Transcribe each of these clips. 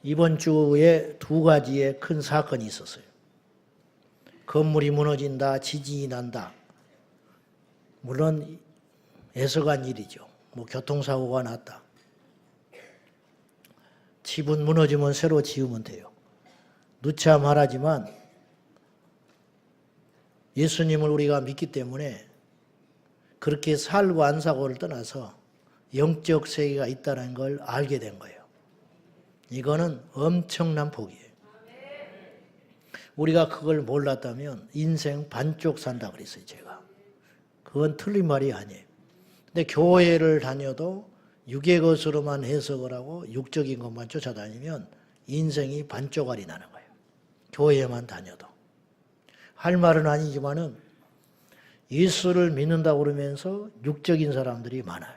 이번 주에 두 가지의 큰 사건이 있었어요. 건물이 무너진다, 지진이 난다. 물론 애석한 일이죠. 교통사고가 났다. 집은 무너지면 새로 지으면 돼요. 누차 말하지만 예수님을 우리가 믿기 때문에 그렇게 살고 안 살고를 떠나서 영적 세계가 있다는 걸 알게 된 거예요. 이거는 엄청난 복이에요. 우리가 그걸 몰랐다면 인생 반쪽 산다 그랬어요, 제가. 그건 틀린 말이 아니에요. 근데 교회를 다녀도 육의 것으로만 해석을 하고 육적인 것만 쫓아다니면 인생이 반쪽알이 나는 거예요. 교회만 다녀도. 할 말은 아니지만은 예수를 믿는다고 그러면서 육적인 사람들이 많아요.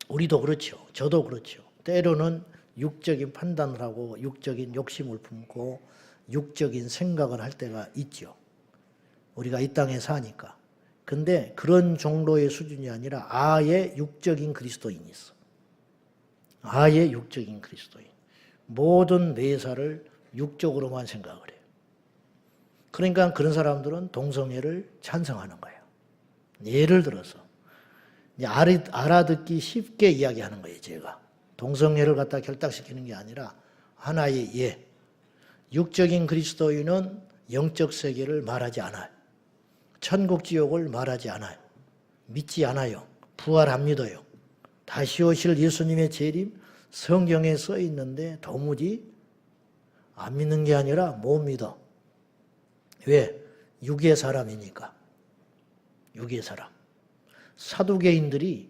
우리도 그렇죠. 저도 그렇죠. 때로는 육적인 판단을 하고 육적인 욕심을 품고 육적인 생각을 할 때가 있죠. 우리가 이 땅에 사니까. 근데 그런 정도의 수준이 아니라 아예 육적인 그리스도인이 있어. 아예 육적인 그리스도인. 모든 매사를 육적으로만 생각을 해요. 그러니까 그런 사람들은 동성애를 찬성하는 거예요. 예를 들어서 알아듣기 쉽게 이야기하는 거예요, 제가. 동성애를 갖다 결탁시키는 게 아니라 하나의 예. 육적인 그리스도인은 영적 세계를 말하지 않아요. 천국 지옥을 말하지 않아요. 믿지 않아요. 부활 안 믿어요. 다시 오실 예수님의 재림 성경에 써 있는데 도무지 안 믿는 게 아니라 못 믿어. 왜? 육의 사람이니까. 육의 사람. 사두개인들이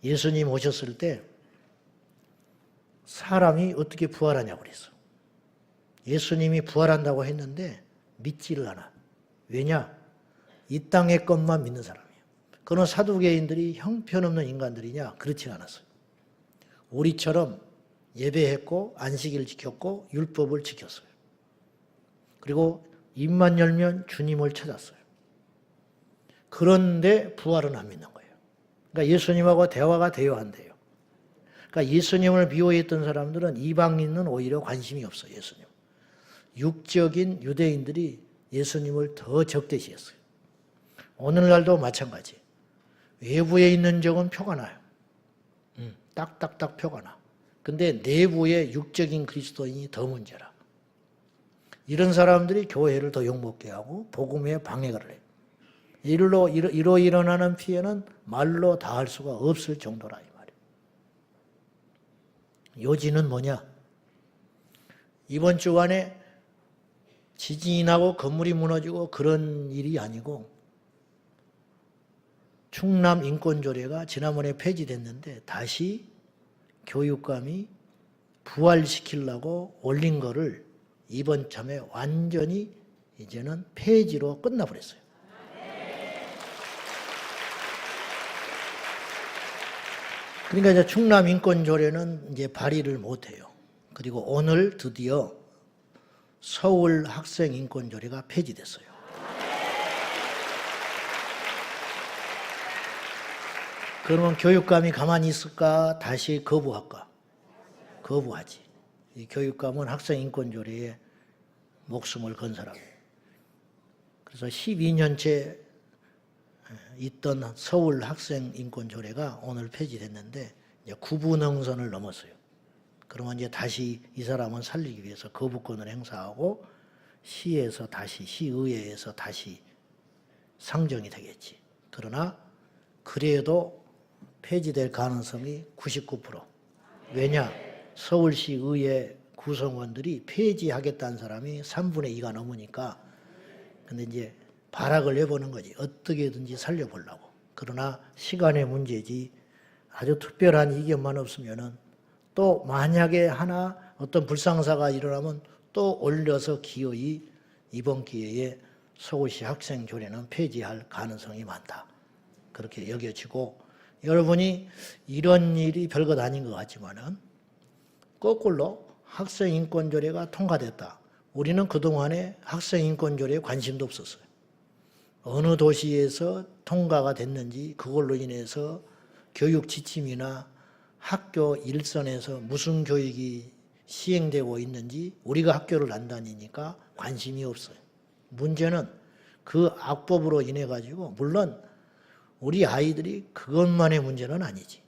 예수님 오셨을 때 사람이 어떻게 부활하냐고 그랬어. 예수님이 부활한다고 했는데 믿지를 않아. 왜냐? 이 땅의 것만 믿는 사람이에요. 그런 사두개인들이 형편없는 인간들이냐? 그렇지 않았어요. 우리처럼 예배했고 안식일을 지켰고 율법을 지켰어요. 그리고 입만 열면 주님을 찾았어요. 그런데 부활은 안 믿는 거예요. 그러니까 예수님하고 대화가 되어야 한대요. 그러니까 예수님을 미워했던 사람들은 이방인은 오히려 관심이 없어요. 예수님. 육적인 유대인들이 예수님을 더 적대시했어요. 오늘날도 마찬가지. 외부에 있는 적은 표가 나요. 딱딱딱 표가 나. 근데 내부에 육적인 그리스도인이 더 문제라. 이런 사람들이 교회를 더 욕먹게 하고 복음에 방해를 해요. 이로 일어나는 피해는 말로 다 할 수가 없을 정도라 이 말이에요. 요지는 뭐냐? 이번 주간에 지진이 나고 건물이 무너지고 그런 일이 아니고 충남 인권조례가 지난번에 폐지됐는데 다시 교육감이 부활시키려고 올린 거를 이번 참에 완전히 이제는 폐지로 끝나버렸어요. 그러니까 이제 충남 인권조례는 이제 발의를 못해요. 그리고 오늘 드디어 서울 학생 인권조례가 폐지됐어요. 그러면 교육감이 가만히 있을까? 다시 거부할까? 거부하지. 이 교육감은 학생 인권조례에 목숨을 건 사람이에요. 그래서 12년째 있던 서울 학생 인권조례가 오늘 폐지됐는데 이제 구분응선을 넘었어요. 그러면 이제 다시 이 사람은 살리기 위해서 거부권을 행사하고 시의회에서 다시 상정이 되겠지. 그러나 그래도 폐지될 가능성이 99%. 왜냐? 서울시 의회 구성원들이 폐지하겠다는 사람이 3분의 2가 넘으니까. 근데 이제 발악을 해보는 거지. 어떻게든지 살려보려고. 그러나 시간의 문제지 아주 특별한 이견만 없으면은 또 만약에 하나 어떤 불상사가 일어나면 또 올려서 기어이 이번 기회에 서울시 학생조례는 폐지할 가능성이 많다. 그렇게 여겨지고 여러분이 이런 일이 별것 아닌 것 같지만은 거꾸로 학생인권조례가 통과됐다. 우리는 그동안에 학생인권조례에 관심도 없었어요. 어느 도시에서 통과가 됐는지 그걸로 인해서 교육 지침이나 학교 일선에서 무슨 교육이 시행되고 있는지 우리가 학교를 안 다니니까 관심이 없어요. 문제는 그 악법으로 인해 가지고 물론 우리 아이들이 그것만의 문제는 아니지.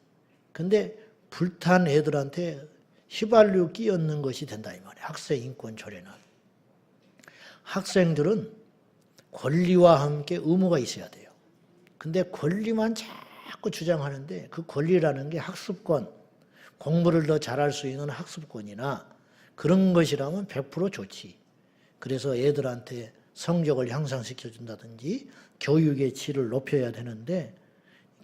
근데 불탄 애들한테 휘발유 끼얹는 것이 된다 이 말이에요. 학생 인권 조례는. 학생들은 권리와 함께 의무가 있어야 돼요. 근데 권리만 자꾸 주장하는데 그 권리라는 게 학습권, 공부를 더 잘할 수 있는 학습권이나 그런 것이라면 100% 좋지. 그래서 애들한테 성적을 향상시켜준다든지 교육의 질을 높여야 되는데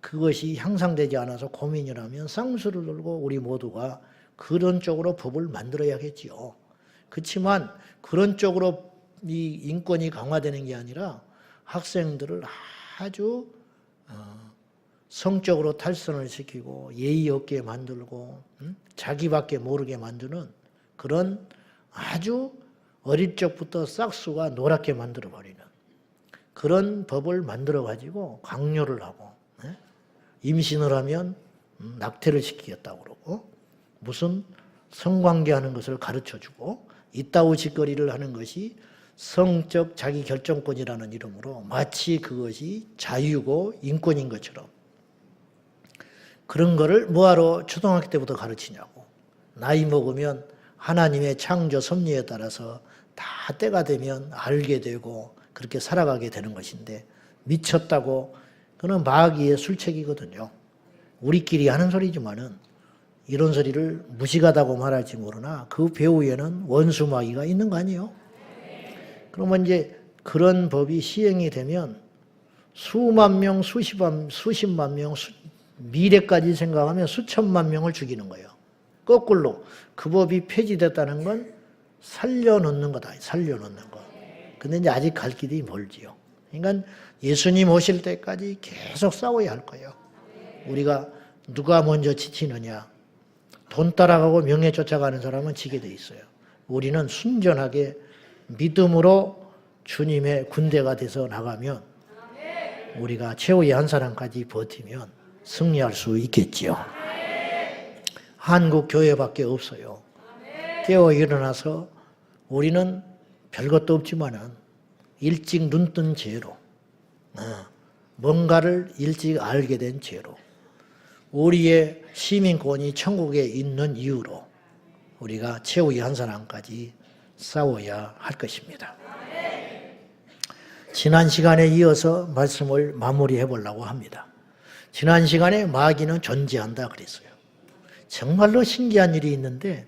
그것이 향상되지 않아서 고민이라면 쌍수를 들고 우리 모두가 그런 쪽으로 법을 만들어야겠지요. 그렇지만 그런 쪽으로 이 인권이 강화되는 게 아니라 학생들을 아주 성적으로 탈선을 시키고 예의 없게 만들고 자기밖에 모르게 만드는 그런 아주 어릴 적부터 싹수가 노랗게 만들어버리는 그런 법을 만들어가지고 강요를 하고 임신을 하면 낙태를 시키겠다고 그러고 무슨 성관계하는 것을 가르쳐주고 이따위 짓거리를 하는 것이 성적 자기 결정권이라는 이름으로 마치 그것이 자유고 인권인 것처럼 그런 거를 뭐하러 초등학교 때부터 가르치냐고. 나이 먹으면 하나님의 창조 섭리에 따라서 다 때가 되면 알게 되고 그렇게 살아가게 되는 것인데 미쳤다고 그는 마귀의 술책이거든요. 우리끼리 하는 소리지만은 이런 소리를 무식하다고 말할지 모르나 그 배후에는 원수 마귀가 있는 거 아니에요? 그러면 이제 그런 법이 시행이 되면 수만 명, 수십만 명, 미래까지 생각하면 수천만 명을 죽이는 거예요. 거꾸로 그 법이 폐지됐다는 건 살려놓는 거다. 살려놓는 거. 근데 이제 아직 갈 길이 멀지요. 그러니까 예수님 오실 때까지 계속 싸워야 할 거예요. 우리가 누가 먼저 지치느냐. 돈 따라가고 명예 쫓아가는 사람은 지게 돼 있어요. 우리는 순전하게 믿음으로 주님의 군대가 돼서 나가면 우리가 최후의 한 사람까지 버티면 승리할 수 있겠지요. 한국 교회밖에 없어요. 깨어 일어나서 우리는 별것도 없지만은 일찍 눈뜬 죄로 뭔가를 일찍 알게 된 죄로 우리의 시민권이 천국에 있는 이유로 우리가 최후의 한 사람까지 싸워야 할 것입니다. 지난 시간에 이어서 말씀을 마무리해 보려고 합니다. 지난 시간에 마귀는 존재한다 그랬어요. 정말로 신기한 일이 있는데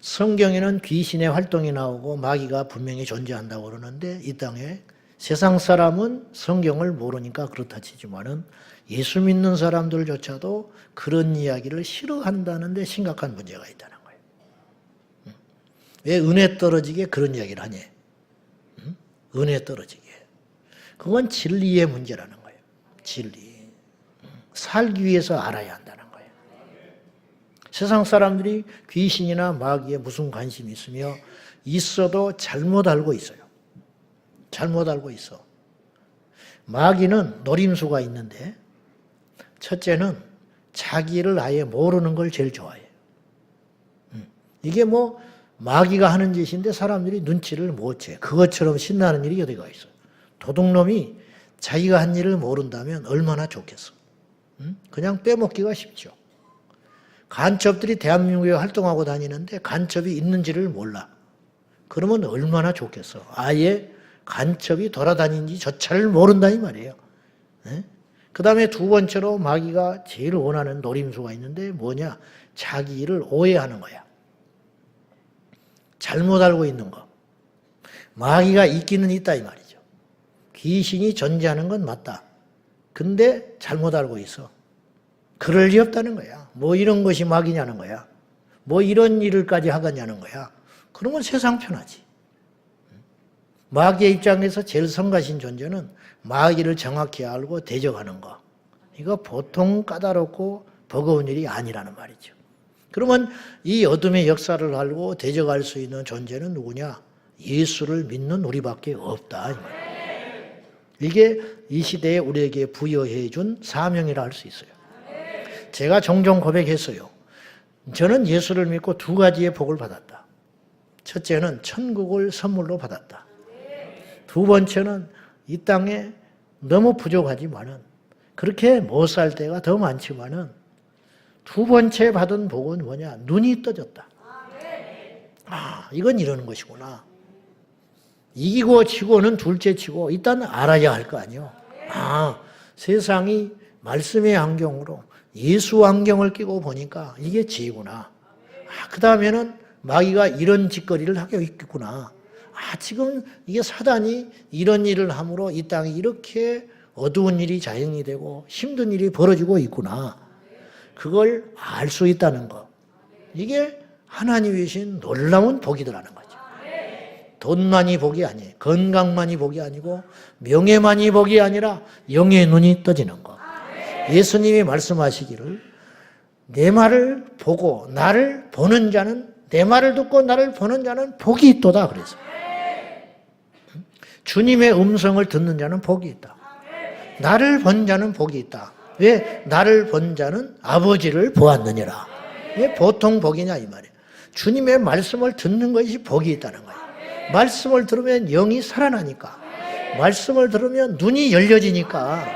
성경에는 귀신의 활동이 나오고 마귀가 분명히 존재한다고 그러는데 이 땅에 세상 사람은 성경을 모르니까 그렇다 치지만은 예수 믿는 사람들조차도 그런 이야기를 싫어한다는 데 심각한 문제가 있다는 거예요. 왜 은혜 떨어지게 그런 이야기를 하니? 은혜 떨어지게. 그건 진리의 문제라는 거예요. 진리. 살기 위해서 알아야 한다는 거예요. 세상 사람들이 귀신이나 마귀에 무슨 관심이 있으며 있어도 잘못 알고 있어요. 잘못 알고 있어. 마귀는 노림수가 있는데 첫째는 자기를 아예 모르는 걸 제일 좋아해요. 이게 뭐 마귀가 하는 짓인데 사람들이 눈치를 못 채. 그것처럼 신나는 일이 어디가 있어요. 도둑놈이 자기가 한 일을 모른다면 얼마나 좋겠어. 그냥 빼먹기가 쉽죠. 간첩들이 대한민국에 활동하고 다니는데 간첩이 있는지를 몰라. 그러면 얼마나 좋겠어. 아예 간첩이 돌아다니는지 저차를 모른다 이 말이에요. 그 다음에 두 번째로 마귀가 제일 원하는 노림수가 있는데 뭐냐? 자기 일을 오해하는 거야. 잘못 알고 있는 거. 마귀가 있기는 있다 이 말이죠. 귀신이 존재하는 건 맞다. 근데 잘못 알고 있어. 그럴 리 없다는 거야. 뭐 이런 것이 마귀냐는 거야. 뭐 이런 일을까지 하겠냐는 거야. 그러면 세상 편하지. 마귀의 입장에서 제일 성가신 존재는 마귀를 정확히 알고 대적하는 거. 이거 보통 까다롭고 버거운 일이 아니라는 말이죠. 그러면 이 어둠의 역사를 알고 대적할 수 있는 존재는 누구냐? 예수를 믿는 우리밖에 없다. 이 말이에요. 이게 이 시대에 우리에게 부여해 준 사명이라 할 수 있어요. 제가 종종 고백했어요. 저는 예수를 믿고 두 가지의 복을 받았다. 첫째는 천국을 선물로 받았다. 두 번째는 이 땅에 너무 부족하지만은 그렇게 못 살 때가 더 많지만은 두 번째 받은 복은 뭐냐? 눈이 떠졌다. 이건 이러는 것이구나. 이기고 지고는 둘째 치고 일단 알아야 할 거 아니요. 세상이 말씀의 안경으로 예수 안경을 끼고 보니까 이게 지구나. 그 다음에는 마귀가 이런 짓거리를 하고 있겠구나. 지금 이게 사단이 이런 일을 함으로 이 땅이 이렇게 어두운 일이 자행이 되고 힘든 일이 벌어지고 있구나. 그걸 알 수 있다는 것. 이게 하나님이 주신 놀라운 복이더라는 거죠. 돈만이 복이 아니에요. 건강만이 복이 아니고 명예만이 복이 아니라 영의 눈이 떠지는 것. 예수님이 말씀하시기를 내 말을 보고 나를 보는 자는 내 말을 듣고 나를 보는 자는 복이 있도다 그래서 주님의 음성을 듣는 자는 복이 있다. 나를 본 자는 복이 있다. 왜? 나를 본 자는 아버지를 보았느니라. 왜 보통 복이냐 이 말이에요. 주님의 말씀을 듣는 것이 복이 있다는 거예요. 말씀을 들으면 영이 살아나니까, 말씀을 들으면 눈이 열려지니까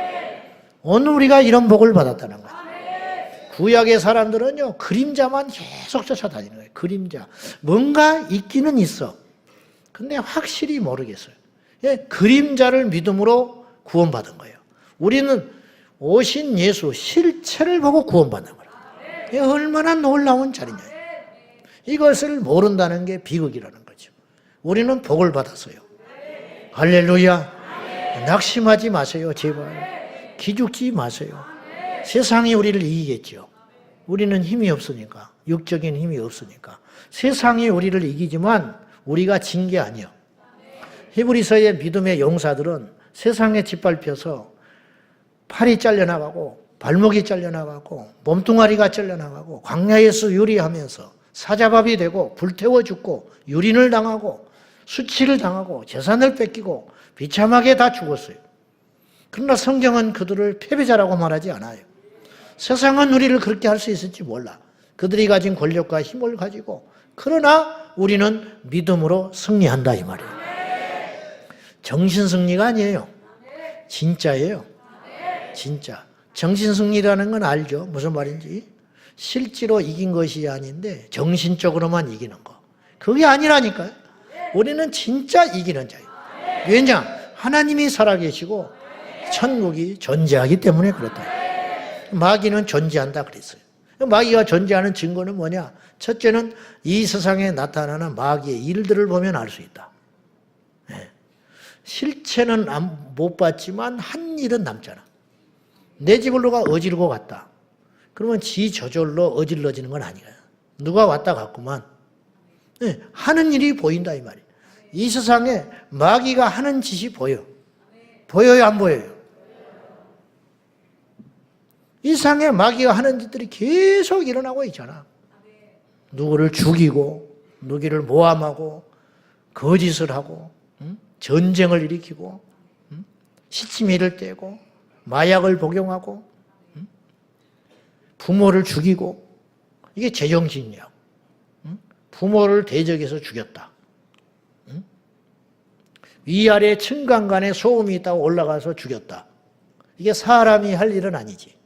오늘 우리가 이런 복을 받았다는 거예요. 구약의 사람들은요, 그림자만 계속 쫓아다니는 거예요. 그림자. 뭔가 있기는 있어. 근데 확실히 모르겠어요. 그림자를 믿음으로 구원받은 거예요. 우리는 오신 예수 실체를 보고 구원받는 거예요. 얼마나 놀라운 자리냐. 이것을 모른다는 게 비극이라는 거죠. 우리는 복을 받았어요. 할렐루야. 낙심하지 마세요. 제발. 기죽지 마세요. 세상이 우리를 이기겠죠. 우리는 힘이 없으니까. 육적인 힘이 없으니까. 세상이 우리를 이기지만 우리가 진 게 아니에요. 히브리서의 믿음의 용사들은 세상에 짓밟혀서 팔이 잘려나가고 발목이 잘려나가고 몸뚱아리가 잘려나가고 광야에서 유리하면서 사자밥이 되고 불태워 죽고 유린을 당하고 수치를 당하고 재산을 뺏기고 비참하게 다 죽었어요. 그러나 성경은 그들을 패배자라고 말하지 않아요. 세상은 우리를 그렇게 할 수 있을지 몰라. 그들이 가진 권력과 힘을 가지고. 그러나 우리는 믿음으로 승리한다 이 말이에요. 정신승리가 아니에요. 진짜예요. 진짜. 정신승리라는 건 알죠? 무슨 말인지. 실제로 이긴 것이 아닌데 정신적으로만 이기는 거. 그게 아니라니까요. 우리는 진짜 이기는 자예요. 왜냐? 하나님이 살아계시고 천국이 존재하기 때문에 그렇다. 마귀는 존재한다 그랬어요. 마귀가 존재하는 증거는 뭐냐? 첫째는 이 세상에 나타나는 마귀의 일들을 보면 알 수 있다. 실체는 못 봤지만 한 일은 남잖아. 내 집을 누가 어지르고 갔다. 그러면 지 저절로 어질러지는 건 아니에요. 누가 왔다 갔구만. 하는 일이 보인다 이 말이에요. 이 세상에 마귀가 하는 짓이 보여. 보여요 안 보여요? 이 세상에 마귀가 하는 짓들이 계속 일어나고 있잖아. 누구를 죽이고 누구를 모함하고 거짓을 하고 전쟁을 일으키고 시치미를 떼고 마약을 복용하고 부모를 죽이고. 이게 제정신이야. 부모를 대적해서 죽였다. 위아래 층간 간에 소음이 있다고 올라가서 죽였다. 이게 사람이 할 일은 아니지.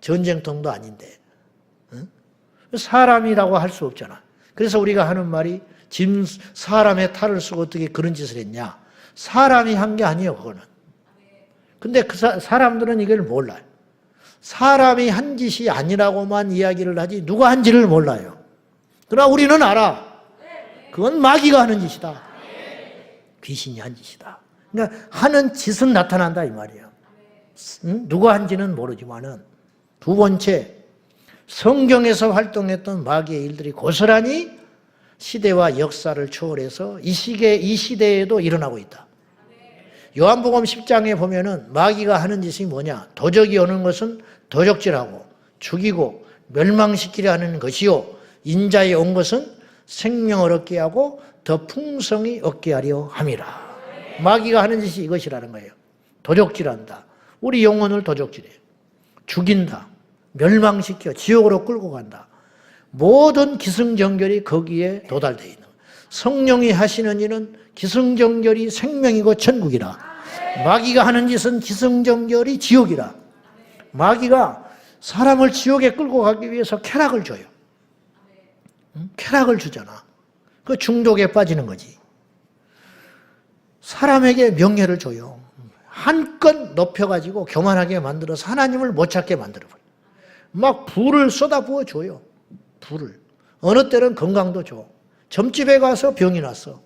전쟁통도 아닌데. 사람이라고 할 수 없잖아. 그래서 우리가 하는 말이 사람의 탈을 쓰고 어떻게 그런 짓을 했냐. 사람이 한 게 아니에요, 그거는. 근데 그 사람들은 이걸 몰라요. 사람이 한 짓이 아니라고만 이야기를 하지 누가 한지를 몰라요. 그러나 우리는 알아. 그건 마귀가 하는 짓이다. 귀신이 한 짓이다. 그러니까 하는 짓은 나타난다 이 말이에요. 누가 한지는 모르지만은. 두 번째, 성경에서 활동했던 마귀의 일들이 고스란히 시대와 역사를 초월해서 이 시대에도 일어나고 있다. 요한복음 10장에 보면은 마귀가 하는 짓이 뭐냐? 도적이 오는 것은 도적질하고 죽이고 멸망시키려 하는 것이요. 인자에 온 것은 생명을 얻게 하고 더 풍성히 얻게 하려 함이라. 마귀가 하는 짓이 이것이라는 거예요. 도적질한다. 우리 영혼을 도적질해요. 죽인다. 멸망시켜 지옥으로 끌고 간다. 모든 기승전결이 거기에 도달되어 있는 거예요. 성령이 하시는 일은 기승전결이 생명이고 천국이라. 마귀가 하는 짓은 기승전결이 지옥이라. 마귀가 사람을 지옥에 끌고 가기 위해서 쾌락을 줘요. 쾌락을 주잖아. 그 중독에 빠지는 거지. 사람에게 명예를 줘요. 한껏 높여가지고 교만하게 만들어서 하나님을 못 찾게 만들어버려. 막 불을 쏟아부어 줘요. 불을. 어느 때는 건강도 줘. 점집에 가서 병이 났어.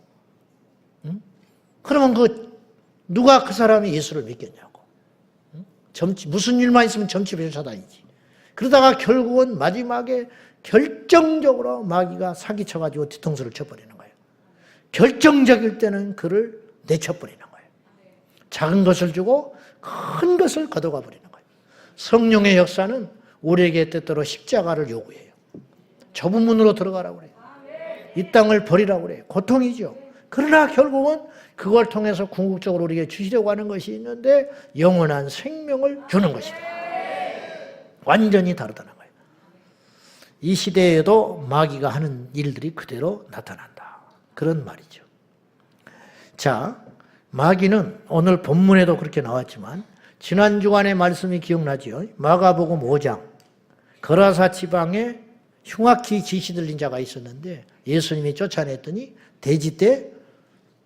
응? 그러면 누가 그 사람이 예수를 믿겠냐고. 응? 무슨 일만 있으면 점집에서 찾아다니지. 그러다가 결국은 마지막에 결정적으로 마귀가 사기쳐가지고 뒤통수를 쳐버리는 거예요. 결정적일 때는 그를 내쳐버리는 거예요. 작은 것을 주고 큰 것을 거둬가 버리는 거예요. 성령의 역사는 우리에게 때때로 십자가를 요구해요. 좁은 문으로 들어가라고 그래요. 이 땅을 버리라고 그래요. 고통이죠. 그러나 결국은 그걸 통해서 궁극적으로 우리에게 주시려고 하는 것이 있는데 영원한 생명을 주는 것이다. 완전히 다르다는 거예요. 이 시대에도 마귀가 하는 일들이 그대로 나타난다. 그런 말이죠. 자, 마귀는 오늘 본문에도 그렇게 나왔지만 지난 주간의 말씀이 기억나죠? 마가복음 5장 거라사 지방에 흉악히 지시 들린 자가 있었는데 예수님이 쫓아냈더니 돼지떼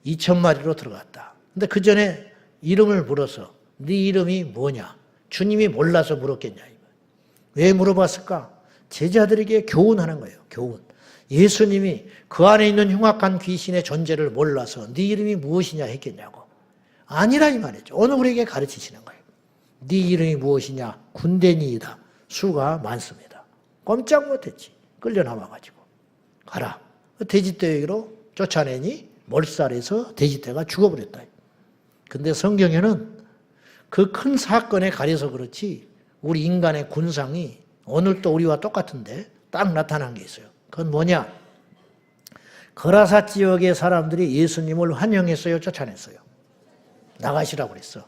2,000마리로 들어갔다. 근데 그 전에 이름을 물어서 네 이름이 뭐냐? 주님이 몰라서 물었겠냐? 왜 물어봤을까? 제자들에게 교훈하는 거예요. 교훈. 예수님이 그 안에 있는 흉악한 귀신의 존재를 몰라서 네 이름이 무엇이냐 했겠냐고. 아니라 이 말이죠. 오늘 우리에게 가르치시는 거예요. 네 이름이 무엇이냐? 군대니이다. 수가 많습니다. 꼼짝 못했지. 끌려나와가지고. 가라. 돼지떼에게로 쫓아내니 몰살해서 돼지떼가 죽어버렸다. 근데 성경에는 그 큰 사건에 가려서 그렇지 우리 인간의 군상이 오늘도 우리와 똑같은데 딱 나타난 게 있어요. 그건 뭐냐? 거라사 지역의 사람들이 예수님을 환영했어요? 쫓아냈어요? 나가시라고 그랬어.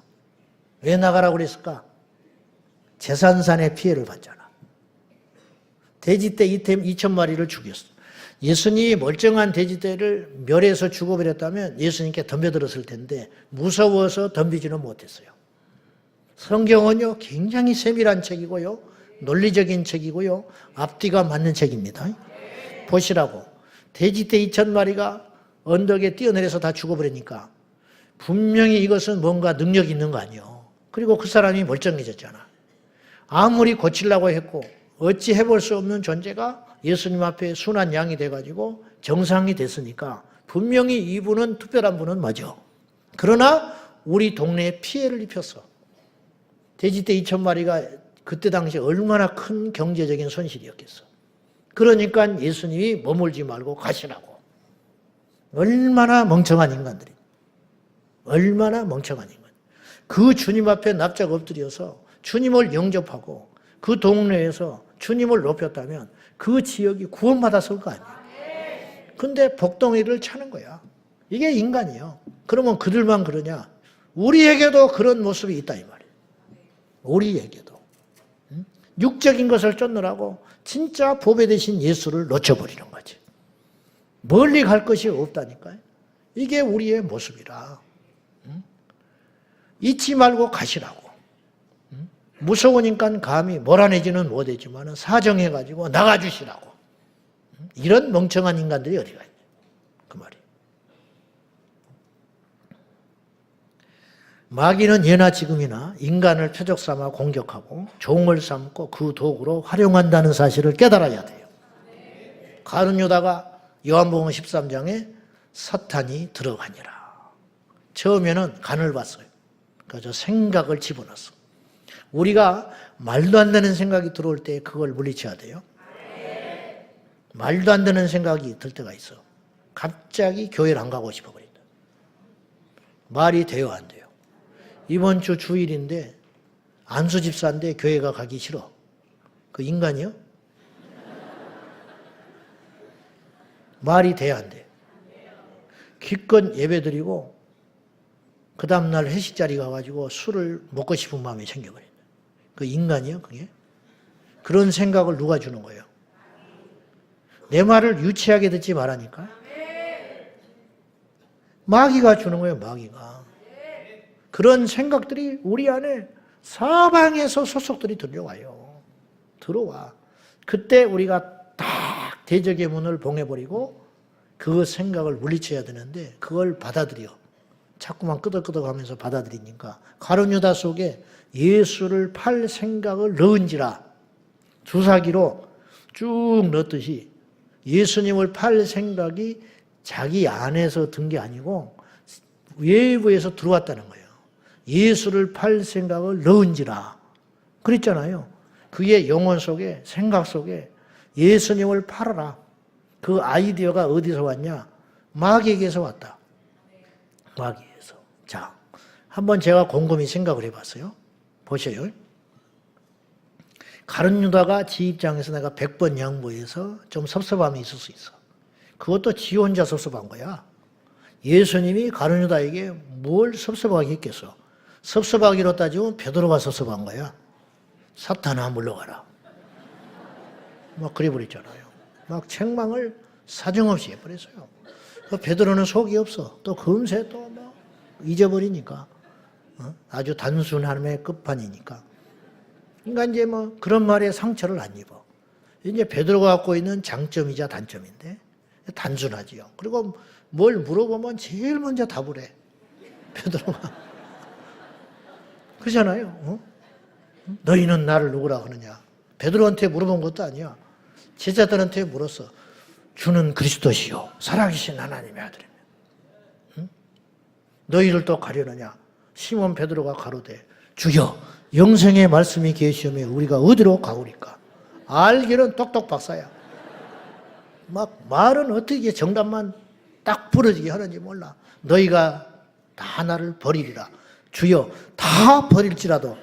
왜 나가라고 그랬을까? 제산산의 피해를 받잖아. 돼지떼 2,000마리를 죽였어. 예수님이 멀쩡한 돼지떼를 멸해서 죽어버렸다면 예수님께 덤벼들었을 텐데 무서워서 덤비지는 못했어요. 성경은요 굉장히 세밀한 책이고요. 논리적인 책이고요. 앞뒤가 맞는 책입니다. 보시라고. 돼지떼 2,000마리가 언덕에 뛰어내려서 다 죽어버리니까 분명히 이것은 뭔가 능력이 있는 거 아니에요. 그리고 그 사람이 멀쩡해졌잖아. 아무리 고치려고 했고 어찌 해볼 수 없는 존재가 예수님 앞에 순한 양이 돼가지고 정상이 됐으니까 분명히 이분은 특별한 분은 맞아. 그러나 우리 동네에 피해를 입혔어. 돼지떼 2,000마리가 그때 당시 얼마나 큰 경제적인 손실이었겠어. 그러니까 예수님이 머물지 말고 가시라고. 얼마나 멍청한 인간들이. 얼마나 멍청한 인간. 그 주님 앞에 납작 엎드려서 주님을 영접하고 그 동네에서 주님을 높였다면 그 지역이 구원받았을 거 아니에요. 근데 복덩이를 차는 거야. 이게 인간이에요. 그러면 그들만 그러냐? 우리에게도 그런 모습이 있다 이 말이에요. 우리에게도. 육적인 것을 쫓느라고 진짜 보배 되신 예수를 놓쳐버리는 거지. 멀리 갈 것이 없다니까요. 이게 우리의 모습이라. 잊지 말고 가시라고. 무서우니까 감히 몰아내지는 못했지만 사정해가지고 나가주시라고. 이런 멍청한 인간들이 어디가 있냐. 그 말이에요. 마귀는 예나 지금이나 인간을 표적 삼아 공격하고 종을 삼고 그 도구로 활용한다는 사실을 깨달아야 돼요. 가룟 유다가 요한복음 13장에 사탄이 들어가니라. 처음에는 간을 봤어요. 그래서 생각을 집어넣었어. 우리가 말도 안 되는 생각이 들어올 때 그걸 물리쳐야 돼요. 말도 안 되는 생각이 들 때가 있어. 갑자기 교회를 안 가고 싶어 버린다. 말이 돼요, 안 돼요? 이번 주 주일인데 안수 집사인데 교회가 가기 싫어. 그 인간이요? 말이 돼야 안 돼. 기껏 예배드리고 그 다음날 회식 자리 가가지고 술을 먹고 싶은 마음이 생겨버린다. 그 인간이요, 그게? 그런 생각을 누가 주는 거예요? 내 말을 유치하게 듣지 말라니까. 마귀가 주는 거예요, 마귀가. 그런 생각들이 우리 안에 사방에서 소속들이 들려와요. 들어와. 그때 우리가 딱 대적의 문을 봉해버리고 그 생각을 물리쳐야 되는데 그걸 받아들여. 자꾸만 끄덕끄덕하면서 받아들이니까 가룟 유다 속에 예수를 팔 생각을 넣은지라 주사기로 쭉 넣듯이 예수님을 팔 생각이 자기 안에서 든 게 아니고 외부에서 들어왔다는 거예요. 예수를 팔 생각을 넣은지라 그랬잖아요. 그의 영혼 속에 생각 속에 예수님을 팔아라. 그 아이디어가 어디서 왔냐? 마귀에게서 왔다. 마귀에서. 자, 한번 제가 곰곰이 생각을 해봤어요. 보세요. 가룟 유다가 지 입장에서 내가 100번 양보해서 좀 섭섭함이 있을 수 있어. 그것도 지 혼자 섭섭한 거야. 예수님이 가룟 유다에게 뭘 섭섭하게 했겠어. 섭섭하기로 따지면 베드로가 섭섭한 거야. 사탄아 물러가라. 막 그래버렸잖아요. 막 책망을 사정없이 해버렸어요. 베드로는 속이 없어. 또 금세 또 막 잊어버리니까. 아주 단순함의 끝판이니까. 그러니까 이제 뭐 그런 말에 상처를 안 입어. 이제 베드로가 갖고 있는 장점이자 단점인데 단순하지요. 그리고 뭘 물어보면 제일 먼저 답을 해. 베드로가. 그러잖아요. 너희는 나를 누구라 하느냐. 베드로한테 물어본 것도 아니야. 제자들한테 물었어. 주는 그리스도시요 살아계신 하나님의 아들이며 너희를 또 가려느냐. 시몬 베드로가 가로되 주여 영생의 말씀이 계시오며 우리가 어디로 가오리까. 알기는 똑똑 박사야. 막 말은 어떻게 정답만 딱 부러지게 하는지 몰라. 너희가 다 나를 버리리라. 주여 다 버릴지라도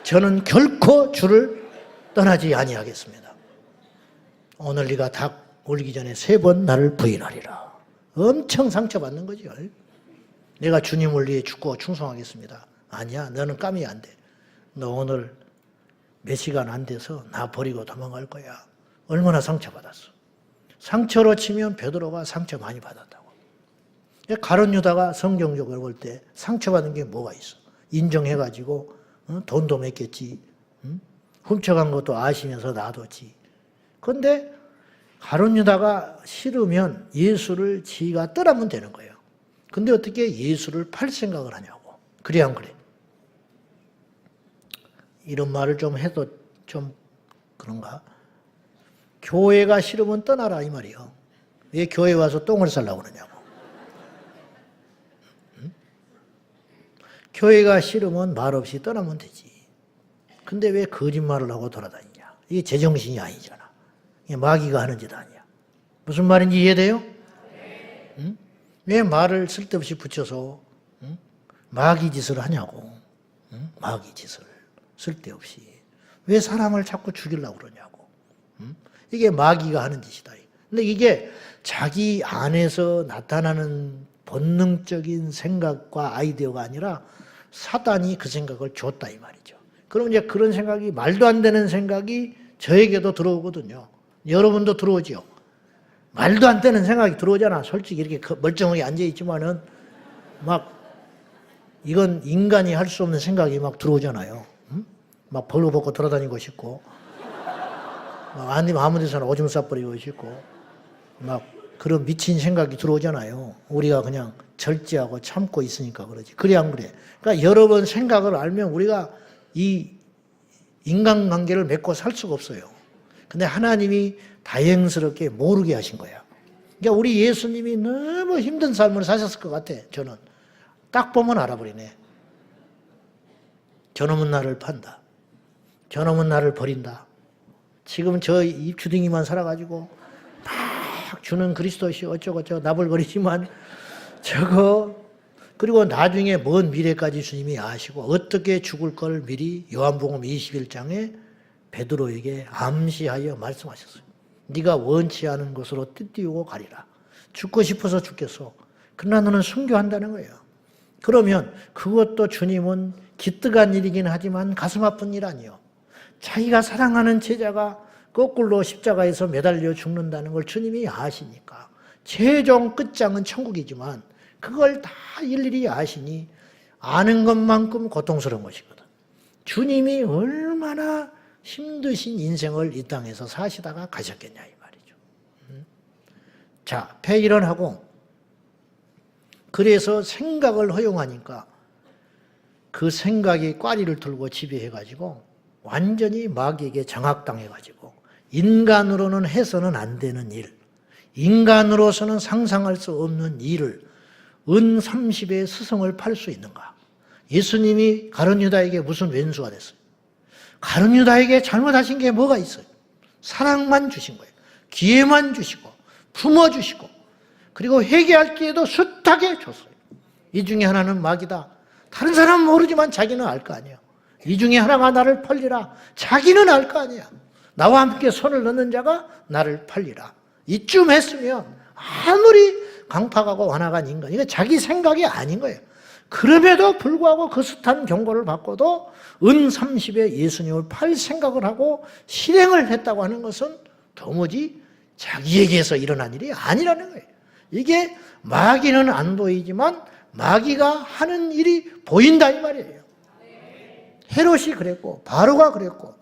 저는 결코 주를 떠나지 아니하겠습니다. 오늘 네가 닭 울기 전에 3번 나를 부인하리라. 엄청 상처받는 거죠. 내가 주님을 위해 죽고 충성하겠습니다. 아니야, 너는 까미 안 돼. 너 오늘 몇 시간 안 돼서 나 버리고 도망갈 거야. 얼마나 상처받았어. 상처로 치면 베드로가 상처 많이 받았다고. 가룟 유다가 성경적으로 볼 때 상처받은 게 뭐가 있어. 인정해가지고 돈도 맺겠지. 훔쳐간 것도 아시면서 놔뒀지. 그런데 가룟 유다가 싫으면 예수를 지가 떠나면 되는 거예요. 근데 어떻게 예수를 팔 생각을 하냐고. 그래 안 그래? 이런 말을 좀 해도 좀 그런가? 교회가 싫으면 떠나라 이 말이요. 왜 교회 와서 똥을 싸려고 그러냐고. 교회가 싫으면 말없이 떠나면 되지. 근데 왜 거짓말을 하고 돌아다니냐. 이게 제정신이 아니잖아. 이게 마귀가 하는 짓 아니야. 무슨 말인지 이해돼요? 응? 왜 말을 쓸데없이 붙여서 마귀 짓을 하냐고. 마귀 짓을 쓸데없이. 왜 사람을 자꾸 죽이려고 그러냐고. 이게 마귀가 하는 짓이다. 근데 이게 자기 안에서 나타나는 본능적인 생각과 아이디어가 아니라 사단이 그 생각을 줬다 이 말이죠. 그럼 이제 그런 생각이 말도 안 되는 생각이 저에게도 들어오거든요. 여러분도 들어오죠. 말도 안 되는 생각이 들어오잖아. 솔직히 이렇게 멀쩡하게 앉아있지만은 막 이건 인간이 할 수 없는 생각이 막 들어오잖아요. 막 벌거벗고 돌아다니고 싶고 막 아니면 아무 데서나 오줌 싸버리고 싶고 막 그런 미친 생각이 들어오잖아요. 우리가 그냥 절제하고 참고 있으니까 그러지. 그래 안 그래? 그러니까 여러 번 생각을 알면 우리가 이 인간관계를 맺고 살 수가 없어요. 근데 하나님이 다행스럽게 모르게 하신 거야. 그러니까 우리 예수님이 너무 힘든 삶을 사셨을 것 같아. 저는 딱 보면 알아버리네. 저놈은 나를 판다. 저놈은 나를 버린다. 지금 저 입주둥이만 살아가지고 막 주는 그리스도시 어쩌고저쩌고 나불거리지만 저거 그리고 나중에 먼 미래까지 주님이 아시고 어떻게 죽을 걸 미리 요한복음 21장에 베드로에게 암시하여 말씀하셨어요. 네가 원치 않은 곳으로 띠띠우고 가리라. 죽고 싶어서 죽겠어. 그러나 너는 순교한다는 거예요. 그러면 그것도 주님은 기특한 일이긴 하지만 가슴 아픈 일 아니에요. 자기가 사랑하는 제자가 거꾸로 십자가에서 매달려 죽는다는 걸 주님이 아시니까 최종 끝장은 천국이지만 그걸 다 일일이 아시니 아는 것만큼 고통스러운 것이거든. 주님이 얼마나 힘드신 인생을 이 땅에서 사시다가 가셨겠냐 이 말이죠. 자, 폐일원하고 그래서 생각을 허용하니까 그 생각이 꽈리를 들고 지배해가지고 완전히 마귀에게 장악당해가지고 인간으로는 해서는 안 되는 일, 인간으로서는 상상할 수 없는 일을 은 30의 스승을 팔 수 있는가? 예수님이 가룟 유다에게 무슨 왼수가 됐어요? 가룟 유다에게 잘못하신 게 뭐가 있어요? 사랑만 주신 거예요. 기회만 주시고 품어주시고 그리고 회개할 기회도 숱하게 줬어요. 이 중에 하나는 마귀다. 다른 사람은 모르지만 자기는 알 거 아니에요. 이 중에 하나가 나를 팔리라. 자기는 알 거 아니야. 나와 함께 손을 넣는 자가 나를 팔리라. 이쯤 했으면 아무리 강팍하고 완악한 인간, 이거 자기 생각이 아닌 거예요. 그럼에도 불구하고 그 숱한 경고를 받고도 은 30에 예수님을 팔 생각을 하고 실행을 했다고 하는 것은 도무지 자기에게서 일어난 일이 아니라는 거예요. 이게 마귀는 안 보이지만 마귀가 하는 일이 보인다 이 말이에요. 헤롯이 그랬고 바로가 그랬고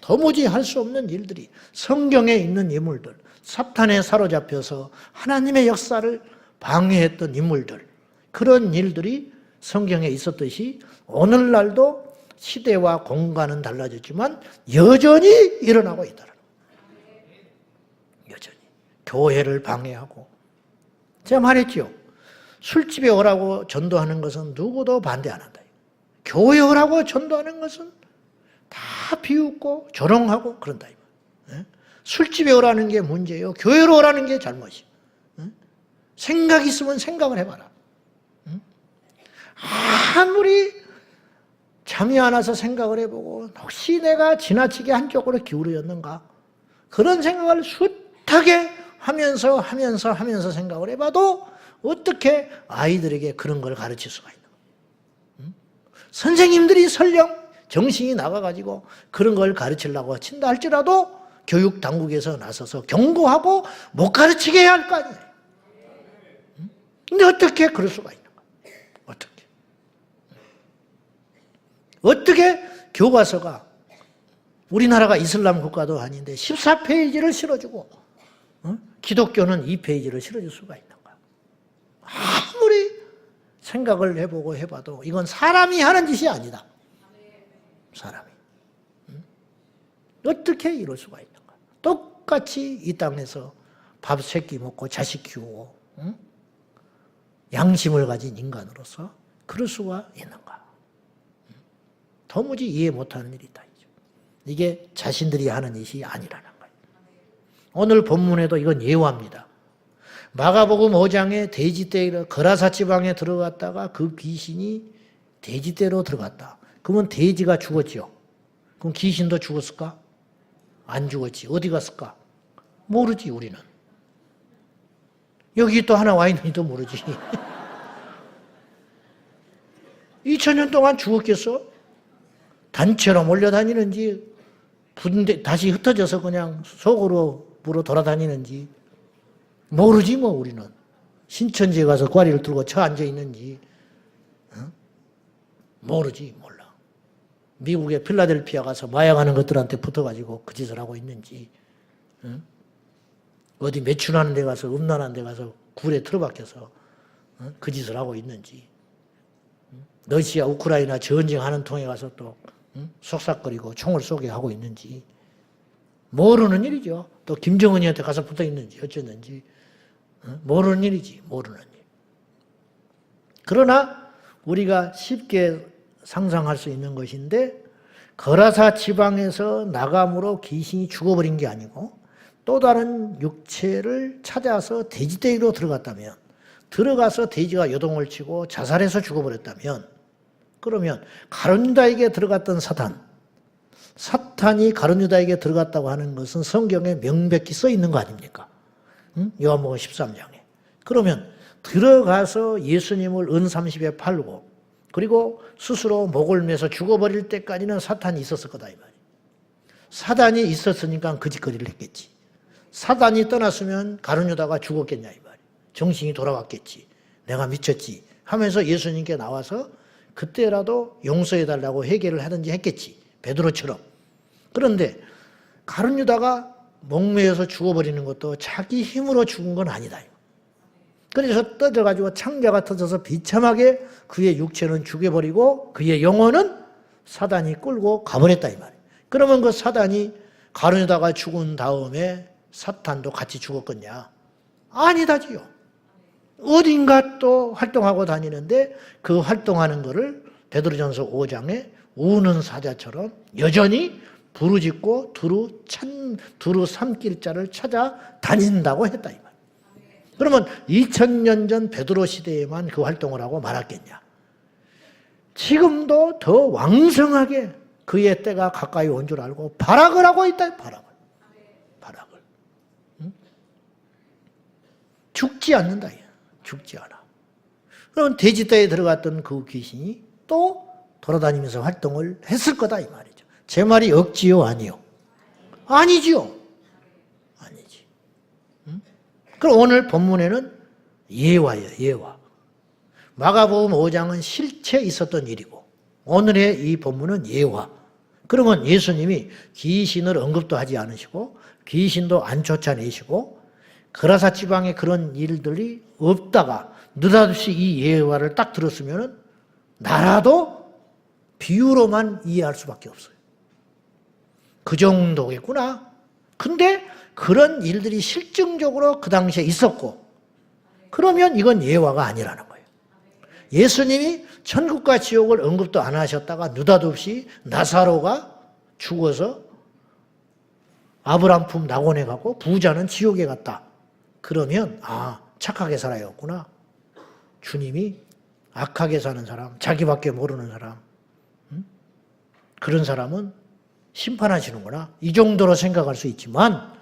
도무지 할 수 없는 일들이 성경에 있는 인물들, 사탄에 사로잡혀서 하나님의 역사를 방해했던 인물들, 그런 일들이 성경에 있었듯이 오늘날도 시대와 공간은 달라졌지만 여전히 일어나고 있다는 거예요. 여전히 교회를 방해하고, 제가 말했죠. 술집에 오라고 전도하는 것은 누구도 반대 안 한다. 교회 오라고 전도하는 것은 다 비웃고 조롱하고 그런다. 술집에 오라는 게 문제예요. 교회로 오라는 게 잘못이에요. 생각 있으면 생각을 해봐라. 아무리 잠이 안 와서 생각을 해보고 혹시 내가 지나치게 한쪽으로 기울어졌는가, 그런 생각을 숱하게 하면서 생각을 해봐도 어떻게 아이들에게 그런 걸 가르칠 수가 있는 거예요. 선생님들이 설령 정신이 나가가지고 그런 걸 가르치려고 친다 할지라도 교육 당국에서 나서서 경고하고 못 가르치게 해야 할 거 아니에요. 근데 어떻게 그럴 수가 있는 거예요? 어떻게 교과서가, 우리나라가 이슬람 국가도 아닌데 14페이지를 실어주고 기독교는 2페이지를 실어줄 수가 있는 거야. 아무리 생각을 해보고 해봐도 이건 사람이 하는 짓이 아니다. 사람이. 어떻게 이럴 수가 있는 거야. 똑같이 이 땅에서 밥 3끼 먹고 자식 키우고 양심을 가진 인간으로서 그럴 수가 있는가. 도무지 이해 못하는 일이다. 이게 자신들이 하는 일이 아니라는 거예요. 오늘 본문에도 이건 예화입니다. 마가복음 5장에 돼지떼로 거라사 지방에 들어갔다가 그 귀신이 돼지떼로 들어갔다. 그러면 돼지가 죽었죠. 그럼 귀신도 죽었을까? 안 죽었지. 어디 갔을까? 모르지, 우리는. 여기 또 하나 와 있는지도 모르지. 2000년 동안 죽었겠어? 단체로 몰려다니는지, 분대 다시 흩어져서 그냥 속으로 돌아다니는지 모르지 뭐. 우리는 신천지에 가서 꽈리를 들고 쳐 앉아 있는지 모르지, 몰라. 미국의 필라델피아 가서 마약하는 것들한테 붙어가지고 그 짓을 하고 있는지, 어디 매춘하는 데 가서, 음란한 데 가서 굴에 틀어박혀서 그 짓을 하고 있는지, 러시아 우크라이나 전쟁하는 통에 가서 또 속삭거리고 총을 쏘게 하고 있는지 모르는 일이죠. 또 김정은이한테 가서 붙어 있는지 어쨌는지 모르는 일이지, 모르는 일. 그러나 우리가 쉽게 상상할 수 있는 것인데, 거라사 지방에서 나감으로 귀신이 죽어버린 게 아니고 또 다른 육체를 찾아서 돼지떼기로 들어갔다면, 들어가서 돼지가 요동을 치고 자살해서 죽어버렸다면, 그러면 가룟 유다에게 들어갔던 사탄이 가룟 유다에게 들어갔다고 하는 것은 성경에 명백히 써 있는 거 아닙니까? 요한복음 13장에. 그러면 들어가서 예수님을 은 30에 팔고 그리고 스스로 목을 매서 죽어버릴 때까지는 사탄이 있었을 거다 이 말이에요. 사단이 있었으니까 그 짓거리를 했겠지. 사단이 떠났으면 가룟유다가 죽었겠냐 이 말이에요. 정신이 돌아왔겠지. 내가 미쳤지 하면서 예수님께 나와서 그때라도 용서해달라고 회개를 하든지 했겠지. 베드로처럼. 그런데 가룟유다가 목매여서 죽어버리는 것도 자기 힘으로 죽은 건 아니다. 그래서 떠져가지고 창자가 터져서 비참하게 그의 육체는 죽여버리고 그의 영혼은 사단이 끌고 가버렸다 이 말이에요. 그러면 그 사단이 가룟유다가 죽은 다음에 사탄도 같이 죽었겠냐? 아니다지요. 어딘가 또 활동하고 다니는데 그 활동하는 거를 베드로전서 5장에 우는 사자처럼 여전히 부르짖고 두루 삼킬 자를 찾아 다닌다고 했다 이 말. 그러면 2000년 전 베드로 시대에만 그 활동을 하고 말았겠냐? 지금도 더 왕성하게 그의 때가 가까이 온 줄 알고 발악을 하고 있다. 발악을. 응? 죽지 않는다. 죽지 않아. 그럼 돼지떼에 들어갔던 그 귀신이 또 돌아다니면서 활동을 했을 거다 이 말이죠. 제 말이 억지요 아니요? 아니지요. 아니지. 응? 그럼 오늘 본문에는 예화예요. 예화. 마가복음 5장은 실체 있었던 일이고 오늘의 이 본문은 예화. 그러면 예수님이 귀신을 언급도 하지 않으시고 귀신도 안 쫓아내시고 그라사 지방에 그런 일들이 없다가 느닷없이 이 예화를 딱 들었으면 나라도 비유로만 이해할 수밖에 없어요. 그 정도겠구나. 근데 그런 일들이 실증적으로 그 당시에 있었고 그러면 이건 예화가 아니라는 거예요. 예수님이 천국과 지옥을 언급도 안 하셨다가 느닷없이 나사로가 죽어서 아브람 품 낙원에 가고 부자는 지옥에 갔다. 그러면 착하게 살아야겠구나. 주님이 악하게 사는 사람, 자기밖에 모르는 사람, 그런 사람은 심판하시는구나. 이 정도로 생각할 수 있지만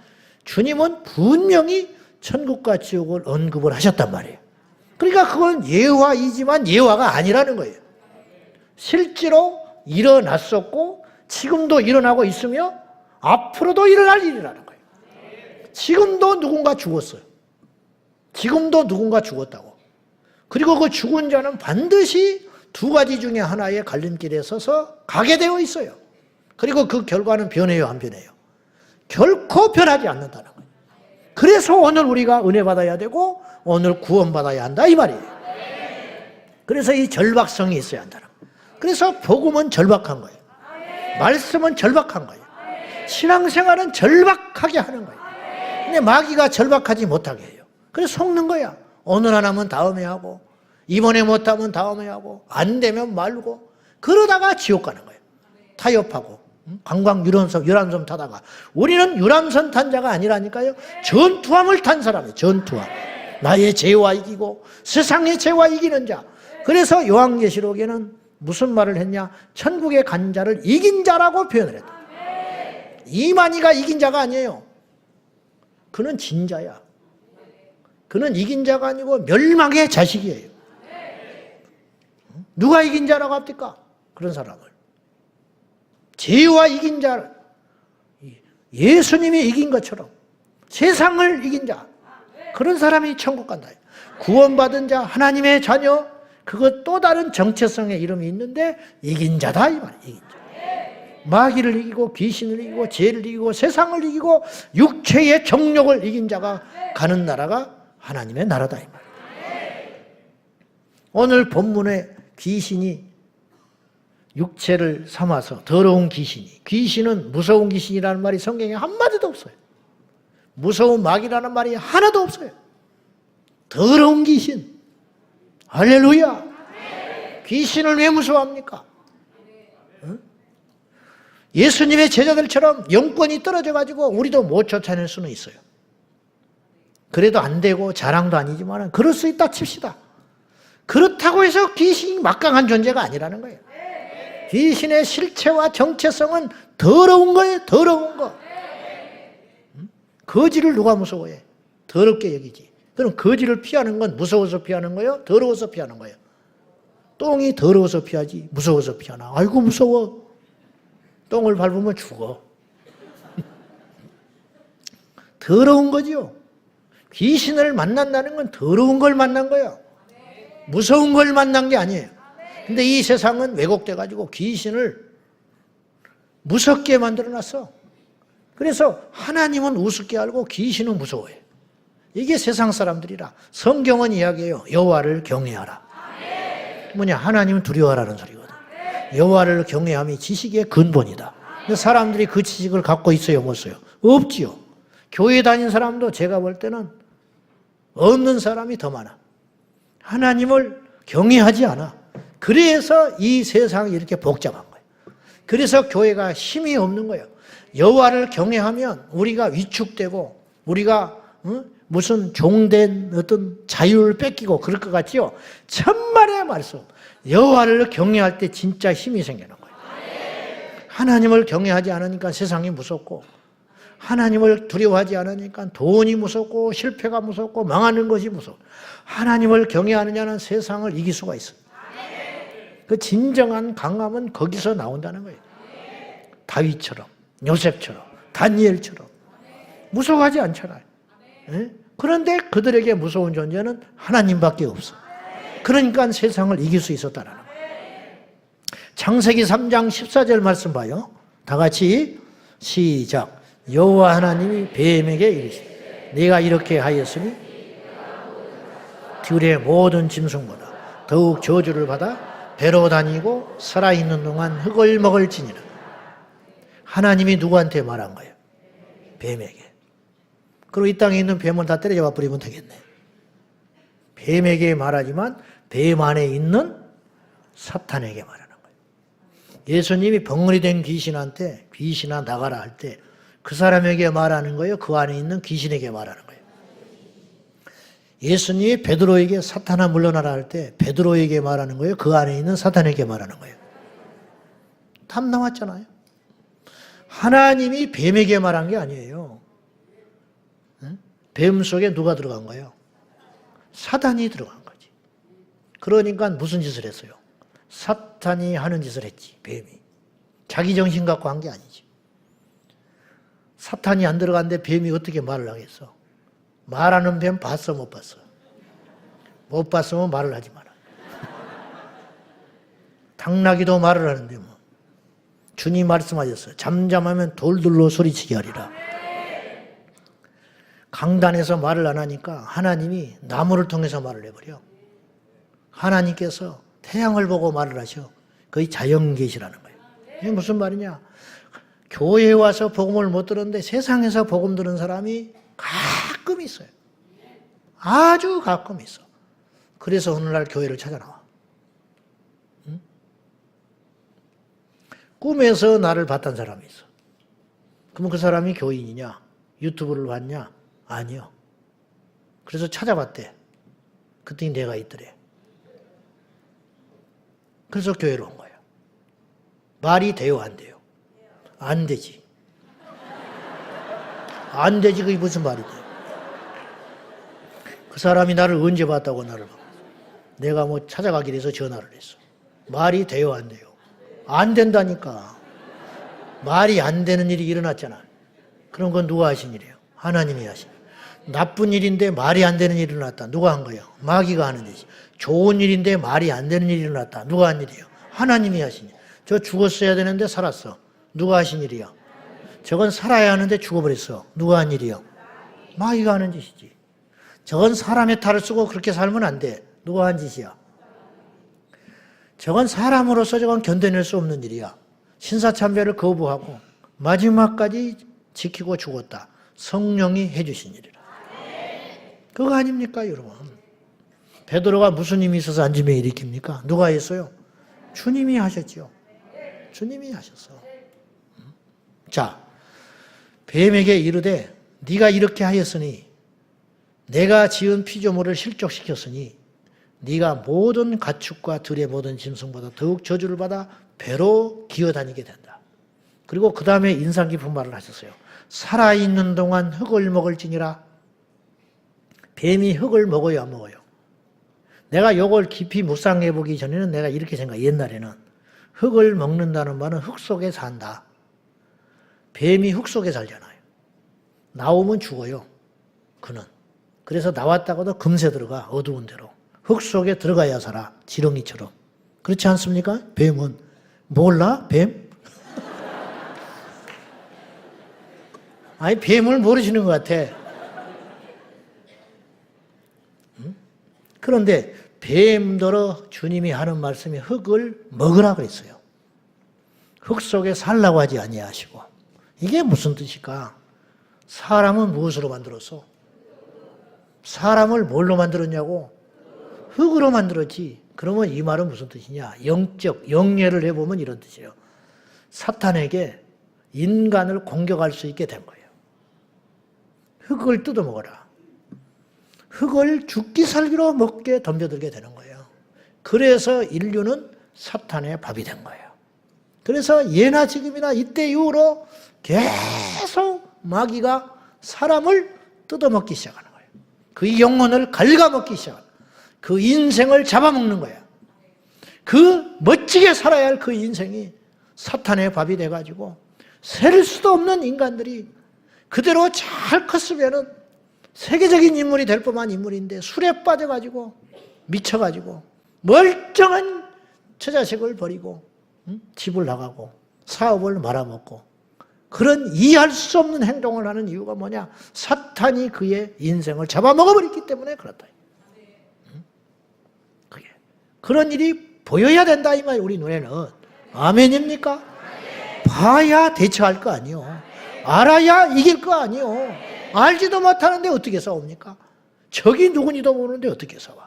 주님은 분명히 천국과 지옥을 언급을 하셨단 말이에요. 그러니까 그건 예화이지만 예화가 아니라는 거예요. 실제로 일어났었고 지금도 일어나고 있으며 앞으로도 일어날 일이라는 거예요. 지금도 누군가 죽었어요. 지금도 누군가 죽었다고. 그리고 그 죽은 자는 반드시 두 가지 중에 하나의 갈림길에 서서 가게 되어 있어요. 그리고 그 결과는 변해요, 안 변해요? 결코 변하지 않는다는 거예요. 그래서 오늘 우리가 은혜 받아야 되고 오늘 구원받아야 한다 이 말이에요. 그래서 이 절박성이 있어야 한다는 거예요. 그래서 복음은 절박한 거예요. 말씀은 절박한 거예요. 신앙생활은 절박하게 하는 거예요. 근데 마귀가 절박하지 못하게 해요. 그래서 속는 거야. 오늘 안 하면 다음에 하고 이번에 못하면 다음에 하고 안 되면 말고 그러다가 지옥 가는 거예요. 타협하고 관광 유람선 타다가 우리는 유람선 탄 자가 아니라니까요. 전투함을 탄 사람이에요. 전투함. 나의 죄와 이기고 세상의 죄와 이기는 자. 그래서 요한계시록에는 무슨 말을 했냐? 천국에 간 자를 이긴 자라고 표현을 했다. 이만희가 이긴 자가 아니에요. 그는 진자야. 그는 이긴 자가 아니고 멸망의 자식이에요. 누가 이긴 자라고 합니까? 그런 사람을. 죄와 이긴 자, 예수님이 이긴 것처럼 세상을 이긴 자, 그런 사람이 천국 간다. 구원받은 자, 하나님의 자녀, 그것 또 다른 정체성의 이름이 있는데 이긴 자다 이 말이에요. 이긴 자. 마귀를 이기고 귀신을 이기고 죄를 이기고 세상을 이기고 육체의 정욕을 이긴 자가 가는 나라가 하나님의 나라다 이 말이에요. 오늘 본문에 귀신이 육체를 삼아서 더러운 귀신은 무서운 귀신이라는 말이 성경에 한마디도 없어요. 무서운 마귀라는 말이 하나도 없어요. 더러운 귀신. 할렐루야. 귀신을 왜 무서워합니까? 예수님의 제자들처럼 영권이 떨어져가지고 우리도 못 쫓아낼 수는 있어요. 그래도 안 되고 자랑도 아니지만 그럴 수 있다 칩시다. 그렇다고 해서 귀신이 막강한 존재가 아니라는 거예요. 귀신의 실체와 정체성은 더러운 거예요. 더러운 거. 거지를 누가 무서워해? 더럽게 여기지. 그럼 거지를 피하는 건 무서워서 피하는 거예요? 더러워서 피하는 거예요? 똥이 더러워서 피하지 무서워서 피하나? 아이고 무서워. 똥을 밟으면 죽어. 더러운 거지요. 귀신을 만난다는 건 더러운 걸 만난 거예요. 무서운 걸 만난 게 아니에요. 근데 이 세상은 왜곡돼 가지고 귀신을 무섭게 만들어놨어. 그래서 하나님은 우습게 알고 귀신은 무서워해. 이게 세상 사람들이라. 성경은 이야기해요. 여호와를 경외하라. 뭐냐? 하나님은 두려워하라는 소리거든. 여호와를 경외함이 지식의 근본이다. 근데 사람들이 그 지식을 갖고 있어요, 못 써요? 없지요. 교회 다닌 사람도 제가 볼 때는 없는 사람이 더 많아. 하나님을 경외하지 않아. 그래서 이 세상이 이렇게 복잡한 거예요. 그래서 교회가 힘이 없는 거예요. 여호와를 경외하면 우리가 위축되고 우리가 무슨 종된 어떤 자유를 뺏기고 그럴 것 같지요? 천만의 말씀. 여호와를 경외할 때 진짜 힘이 생기는 거예요. 하나님을 경외하지 않으니까 세상이 무섭고 하나님을 두려워하지 않으니까 돈이 무섭고 실패가 무섭고 망하는 것이 무서워. 하나님을 경외하느냐는 세상을 이길 수가 있어요. 그 진정한 강함은 거기서 나온다는 거예요. 다윗처럼, 요셉처럼, 다니엘처럼 무서워하지 않잖아요. 그런데 그들에게 무서운 존재는 하나님밖에 없어. 그러니까 세상을 이길 수 있었다는 거예요. 창세기 3장 14절 말씀 봐요. 다 같이 시작. 여호와 하나님이 뱀에게 이르시되 네가 이렇게 하였으니 들의 모든 짐승보다 더욱 저주를 받아 배로 다니고 살아있는 동안 흙을 먹을지니라. 하나님이 누구한테 말한 거예요? 뱀에게. 그리고 이 땅에 있는 뱀을 다 때려잡아 버리면 되겠네. 뱀에게 말하지만 뱀 안에 있는 사탄에게 말하는 거예요. 예수님이 벙어리 된 귀신한테 귀신아 나가라 할 때 그 사람에게 말하는 거예요? 그 안에 있는 귀신에게 말하는 거예요? 예수님이 베드로에게 사탄아 물러나라 할 때 베드로에게 말하는 거예요? 그 안에 있는 사탄에게 말하는 거예요? 답 나왔잖아요. 하나님이 뱀에게 말한 게 아니에요. 뱀 속에 누가 들어간 거예요? 사탄이 들어간 거지. 그러니까 무슨 짓을 했어요? 사탄이 하는 짓을 했지, 뱀이. 자기 정신 갖고 한 게 아니지. 사탄이 안 들어갔는데 뱀이 어떻게 말을 하겠어? 말하는 뱀 봤어, 못 봤어? 못 봤으면 말을 하지 마라. 당나귀도 말을 하는데 뭐. 주님 말씀하셨어요. 잠잠하면 돌들로 소리치게 하리라. 강단에서 말을 안 하니까 하나님이 나무를 통해서 말을 해버려. 하나님께서 태양을 보고 말을 하셔. 거의 자연계시라는 거예요. 이게 무슨 말이냐? 교회에 와서 복음을 못 들었는데 세상에서 복음 들은 사람이 가끔 있어요. 아주 가끔 있어. 그래서 어느 날 교회를 찾아 나와. 응? 꿈에서 나를 봤던 사람이 있어. 그러면 그 사람이 교인이냐? 유튜브를 봤냐? 아니요. 그래서 찾아봤대. 그랬더니 내가 있더래. 그래서 교회로 온 거예요. 말이 돼요, 안 돼요? 안 되지. 안 되지, 그게 무슨 말이 돼? 그 사람이 나를 언제 봤다고 나를 봐. 내가 뭐 찾아가기로 해서 전화를 했어. 말이 돼요, 안 돼요? 안 된다니까. 말이 안 되는 일이 일어났잖아. 그런 건 누가 하신 일이에요? 하나님이 하신 일. 나쁜 일인데 말이 안 되는 일이 일어났다. 누가 한 거예요? 마귀가 하는 일이지. 좋은 일인데 말이 안 되는 일이 일어났다. 누가 한 일이에요? 하나님이 하신 일. 저 죽었어야 되는데 살았어. 누가 하신 일이야? 저건 살아야 하는데 죽어버렸어. 누가 한 일이야? 마귀가 하는 짓이지. 저건 사람의 탈을 쓰고 그렇게 살면 안 돼. 누가 한 짓이야? 저건 사람으로서 저건 견뎌낼 수 없는 일이야. 신사참배를 거부하고 마지막까지 지키고 죽었다. 성령이 해주신 일이라. 그거 아닙니까, 여러분? 베드로가 무슨 힘이 있어서 안지병 일으킵니까? 누가 했어요? 주님이 하셨죠. 주님이 하셨어. 자, 뱀에게 이르되 네가 이렇게 하였으니 내가 지은 피조물을 실족시켰으니 네가 모든 가축과 들의 모든 짐승보다 더욱 저주를 받아 배로 기어다니게 된다. 그리고 그 다음에 인상 깊은 말을 하셨어요. 살아있는 동안 흙을 먹을지니라. 뱀이 흙을 먹어요, 안 먹어요? 내가 이걸 깊이 묵상해 보기 전에는 내가 이렇게 생각해. 옛날에는 흙을 먹는다는 말은 흙 속에 산다. 뱀이 흙 속에 살잖아요. 나오면 죽어요. 그는. 그래서 나왔다가도 금세 들어가. 어두운 데로. 흙 속에 들어가야 살아. 지렁이처럼. 그렇지 않습니까? 뱀은. 몰라? 뱀? 아니 뱀을 모르시는 것 같아. 응? 그런데 뱀더러 주님이 하는 말씀이 흙을 먹으라 그랬어요. 흙 속에 살라고 하지 아니하시고. 이게 무슨 뜻일까? 사람은 무엇으로 만들었어? 사람을 뭘로 만들었냐고? 흙으로 만들었지. 그러면 이 말은 무슨 뜻이냐? 영적, 영예를 해보면 이런 뜻이에요. 사탄에게 인간을 공격할 수 있게 된 거예요. 흙을 뜯어먹어라. 흙을 죽기 살기로 먹게 덤벼들게 되는 거예요. 그래서 인류는 사탄의 밥이 된 거예요. 그래서 예나 지금이나 이때 이후로 계속 마귀가 사람을 뜯어먹기 시작하는 거예요. 그 영혼을 갉아먹기 시작하는 거예요. 그 인생을 잡아먹는 거예요. 그 멋지게 살아야 할 그 인생이 사탄의 밥이 돼가지고 셀 수도 없는 인간들이 그대로 잘 컸으면은 세계적인 인물이 될 법한 인물인데 술에 빠져가지고 미쳐가지고 멀쩡한 처자식을 버리고 집을 나가고 사업을 말아먹고 그런 이해할 수 없는 행동을 하는 이유가 뭐냐? 사탄이 그의 인생을 잡아먹어버렸기 때문에 그렇다. 그게 그런 일이 보여야 된다 이 말이에요. 우리 눈에는. 아멘입니까? 봐야 대처할 거 아니요. 알아야 이길 거 아니요. 알지도 못하는데 어떻게 싸웁니까? 적이 누구니도 모르는데 어떻게 싸워?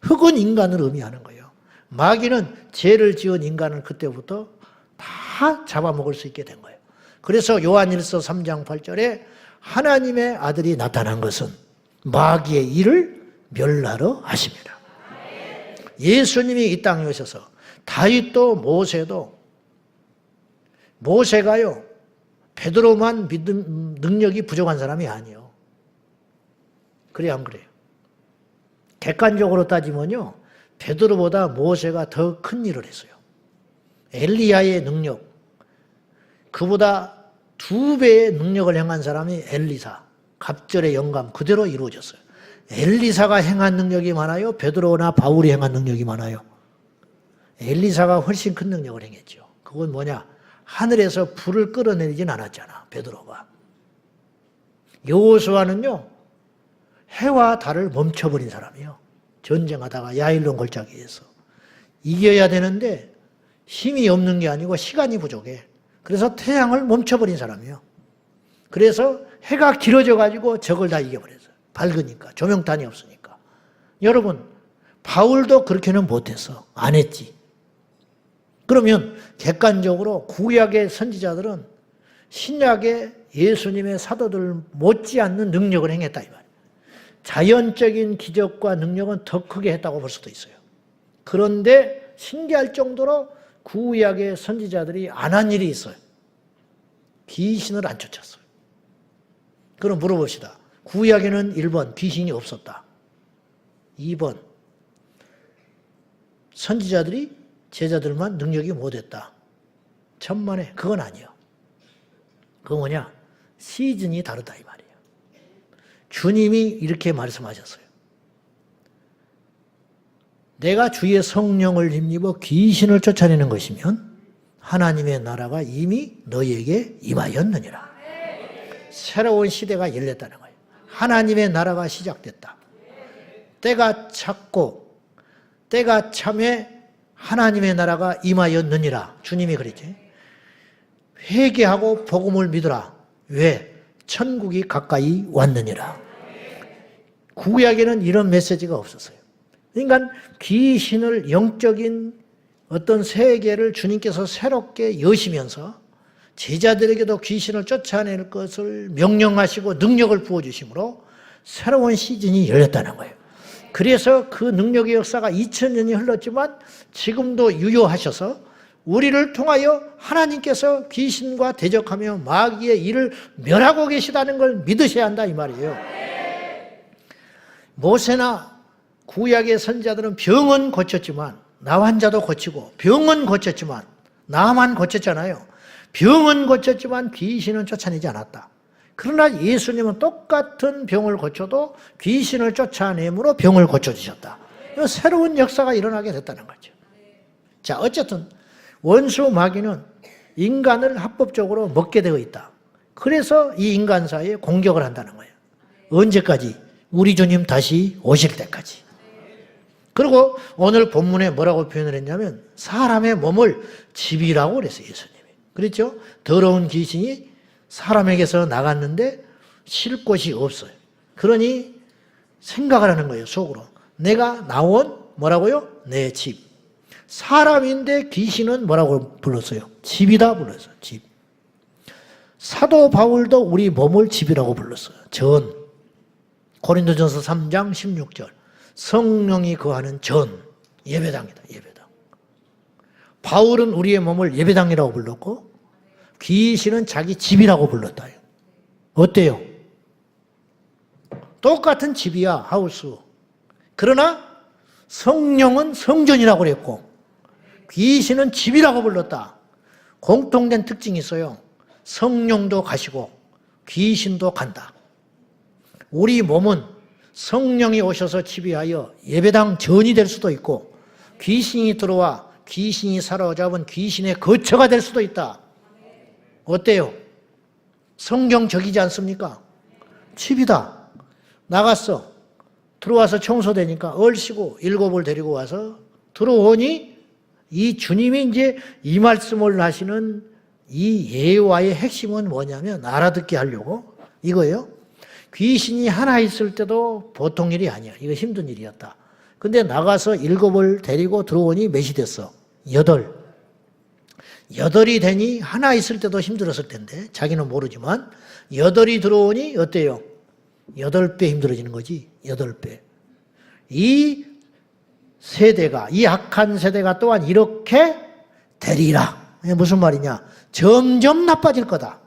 흙은 인간을 의미하는 거예요. 마귀는 죄를 지은 인간을 그때부터 다 잡아먹을 수 있게 된 거예요. 그래서 요한일서 3장 8절에 하나님의 아들이 나타난 것은 마귀의 일을 멸하러 하십니다. 예수님이 이 땅에 오셔서 다윗도 모세가요 베드로만 믿음 능력이 부족한 사람이 아니에요. 그래요, 안 그래요? 객관적으로 따지면요 베드로보다 모세가 더 큰 일을 했어요. 엘리야의 능력, 그보다 2배의 능력을 행한 사람이 엘리사, 갑절의 영감 그대로 이루어졌어요. 엘리사가 행한 능력이 많아요? 베드로나 바울이 행한 능력이 많아요? 엘리사가 훨씬 큰 능력을 행했죠. 그건 뭐냐? 하늘에서 불을 끌어내리진 않았잖아, 베드로가. 여호수아는요, 해와 달을 멈춰버린 사람이에요. 전쟁하다가 야일론 골짜기에서. 이겨야 되는데 힘이 없는 게 아니고 시간이 부족해. 그래서 태양을 멈춰버린 사람이에요. 그래서 해가 길어져가지고 적을 다 이겨버렸어요. 밝으니까, 조명탄이 없으니까. 여러분, 바울도 그렇게는 못했어. 안 했지. 그러면 객관적으로 구약의 선지자들은 신약의 예수님의 사도들 못지않는 능력을 행했다 이 말이에요. 자연적인 기적과 능력은 더 크게 했다고 볼 수도 있어요. 그런데 신기할 정도로 구약의 선지자들이 안 한 일이 있어요. 귀신을 안 쫓았어요. 그럼 물어봅시다. 구약에는 1번 귀신이 없었다. 2번 선지자들이 제자들만 능력이 못했다. 천만에 그건 아니에요. 그건 뭐냐? 시즌이 다르다 이 말이에요. 주님이 이렇게 말씀하셨어요. 내가 주의 성령을 힘입어 귀신을 쫓아내는 것이면 하나님의 나라가 이미 너희에게 임하였느니라. 새로운 시대가 열렸다는 거예요. 하나님의 나라가 시작됐다. 때가 찼고 때가 참에 하나님의 나라가 임하였느니라. 주님이 그랬지. 회개하고 복음을 믿으라. 왜? 천국이 가까이 왔느니라. 구약에는 이런 메시지가 없었어요. 그러니까 귀신을 영적인 어떤 세계를 주님께서 새롭게 여시면서 제자들에게도 귀신을 쫓아낼 것을 명령하시고 능력을 부어주심으로 새로운 시즌이 열렸다는 거예요. 그래서 그 능력의 역사가 2000년이 흘렀지만 지금도 유효하셔서 우리를 통하여 하나님께서 귀신과 대적하며 마귀의 일을 멸하고 계시다는 걸 믿으셔야 한다 이 말이에요. 모세나 구약의 선지자들은 병은 고쳤지만 나 환자도 고치고 병은 고쳤지만 나만 고쳤잖아요. 병은 고쳤지만 귀신은 쫓아내지 않았다. 그러나 예수님은 똑같은 병을 고쳐도 귀신을 쫓아내므로 병을 고쳐주셨다. 새로운 역사가 일어나게 됐다는 거죠. 자, 어쨌든 원수 마귀는 인간을 합법적으로 먹게 되어 있다. 그래서 이 인간사에 공격을 한다는 거예요. 언제까지? 우리 주님 다시 오실 때까지. 그리고 오늘 본문에 뭐라고 표현을 했냐면 사람의 몸을 집이라고 그랬어요. 예수님이. 그렇죠? 더러운 귀신이 사람에게서 나갔는데 쉴 곳이 없어요. 그러니 생각을 하는 거예요. 속으로. 내가 나온 뭐라고요? 내 집. 사람인데 귀신은 뭐라고 불렀어요? 집이다 불렀어요. 집. 사도 바울도 우리 몸을 집이라고 불렀어요. 전. 고린도전서 3장 16절. 성령이 거하는 전. 예배당이다. 예배당. 바울은 우리의 몸을 예배당이라고 불렀고 귀신은 자기 집이라고 불렀다. 어때요? 똑같은 집이야. 하우스. 그러나 성령은 성전이라고 그랬고 귀신은 집이라고 불렀다. 공통된 특징이 있어요. 성령도 가시고 귀신도 간다. 우리 몸은 성령이 오셔서 지배하여 예배당 전이 될 수도 있고 귀신이 들어와 귀신이 사로잡은 귀신의 거처가 될 수도 있다. 어때요? 성경적이지 않습니까? 집이다. 나갔어. 들어와서 청소되니까 얼씨고 일곱을 데리고 와서 들어오니 이 주님이 이제 이 말씀을 하시는 이 예화의 핵심은 뭐냐면 알아듣게 하려고 이거예요. 귀신이 하나 있을 때도 보통 일이 아니야. 이거 힘든 일이었다. 근데 나가서 일곱을 데리고 들어오니 몇이 됐어? 8. 8이 되니 하나 있을 때도 힘들었을 텐데 자기는 모르지만 8이 들어오니 어때요? 8배 힘들어지는 거지. 8배. 이 세대가, 이 악한 세대가 또한 이렇게 되리라. 무슨 말이냐? 점점 나빠질 거다.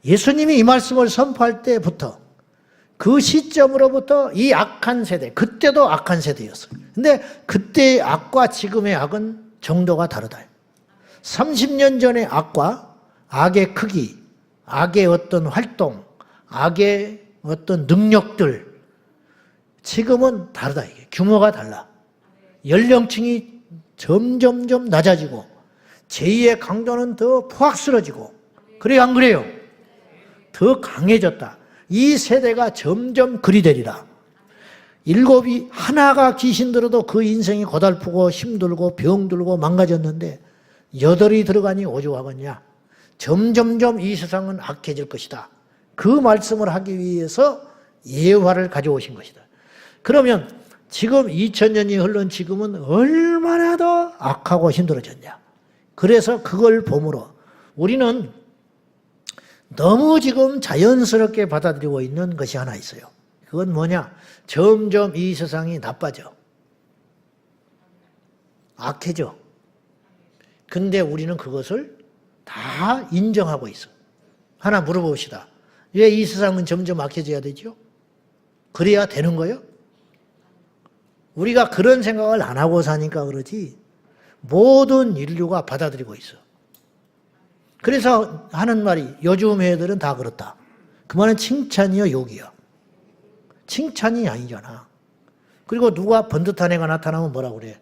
예수님이 이 말씀을 선포할 때부터 그 시점으로부터 이 악한 세대, 그때도 악한 세대였어요. 근데 그때의 악과 지금의 악은 정도가 다르다. 30년 전의 악과 악의 크기, 악의 어떤 활동, 악의 어떤 능력들, 지금은 다르다. 이게 규모가 달라. 연령층이 점점점 낮아지고 제2의 강도는 더 포악스러지고 그래요 안 그래요? 더 강해졌다. 이 세대가 점점 그리 되리라. 7이 하나가 귀신 들어도 그 인생이 고달프고 힘들고 병들고 망가졌는데 8이 들어가니 오죽하겠냐. 점점점 이 세상은 악해질 것이다. 그 말씀을 하기 위해서 예화를 가져오신 것이다. 그러면 지금 2000년이 흘른 지금은 얼마나 더 악하고 힘들어졌냐. 그래서 그걸 보므로 우리는 너무 지금 자연스럽게 받아들이고 있는 것이 하나 있어요. 그건 뭐냐? 점점 이 세상이 나빠져. 악해져. 근데 우리는 그것을 다 인정하고 있어. 하나 물어봅시다. 왜 이 세상은 점점 악해져야 되죠? 그래야 되는 거예요? 우리가 그런 생각을 안 하고 사니까 그러지 모든 인류가 받아들이고 있어. 그래서 하는 말이 요즘 애들은 다 그렇다. 그 말은 칭찬이요 욕이요. 칭찬이 아니잖아. 그리고 누가 번듯한 애가 나타나면 뭐라고 그래?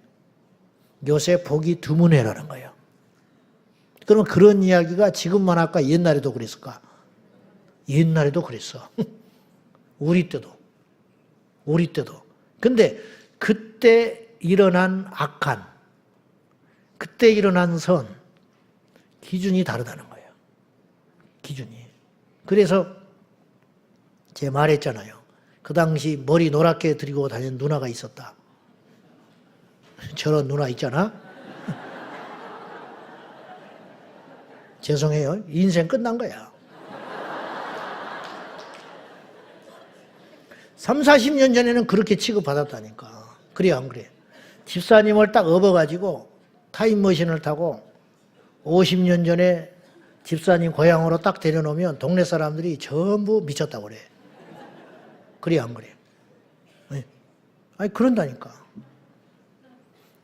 요새 복이 드문 애라는 거예요. 그러면 그런 이야기가 지금만 할까? 옛날에도 그랬을까? 옛날에도 그랬어. 우리 때도. 근데 그때 일어난 악한, 그때 일어난 선, 기준이 다르다는 거예요. 기준이. 그래서 제가 말했잖아요. 그 당시 머리 노랗게 들이고 다니는 누나가 있었다. 저런 누나 있잖아. 죄송해요. 인생 끝난 거야. 30, 40년 전에는 그렇게 취급받았다니까. 그래 안 그래? 집사님을 딱 업어가지고 타임머신을 타고 50년 전에 집사님 고향으로 딱 데려놓으면 동네 사람들이 전부 미쳤다고 그래. 그래 안 그래? 네. 아니 그런다니까.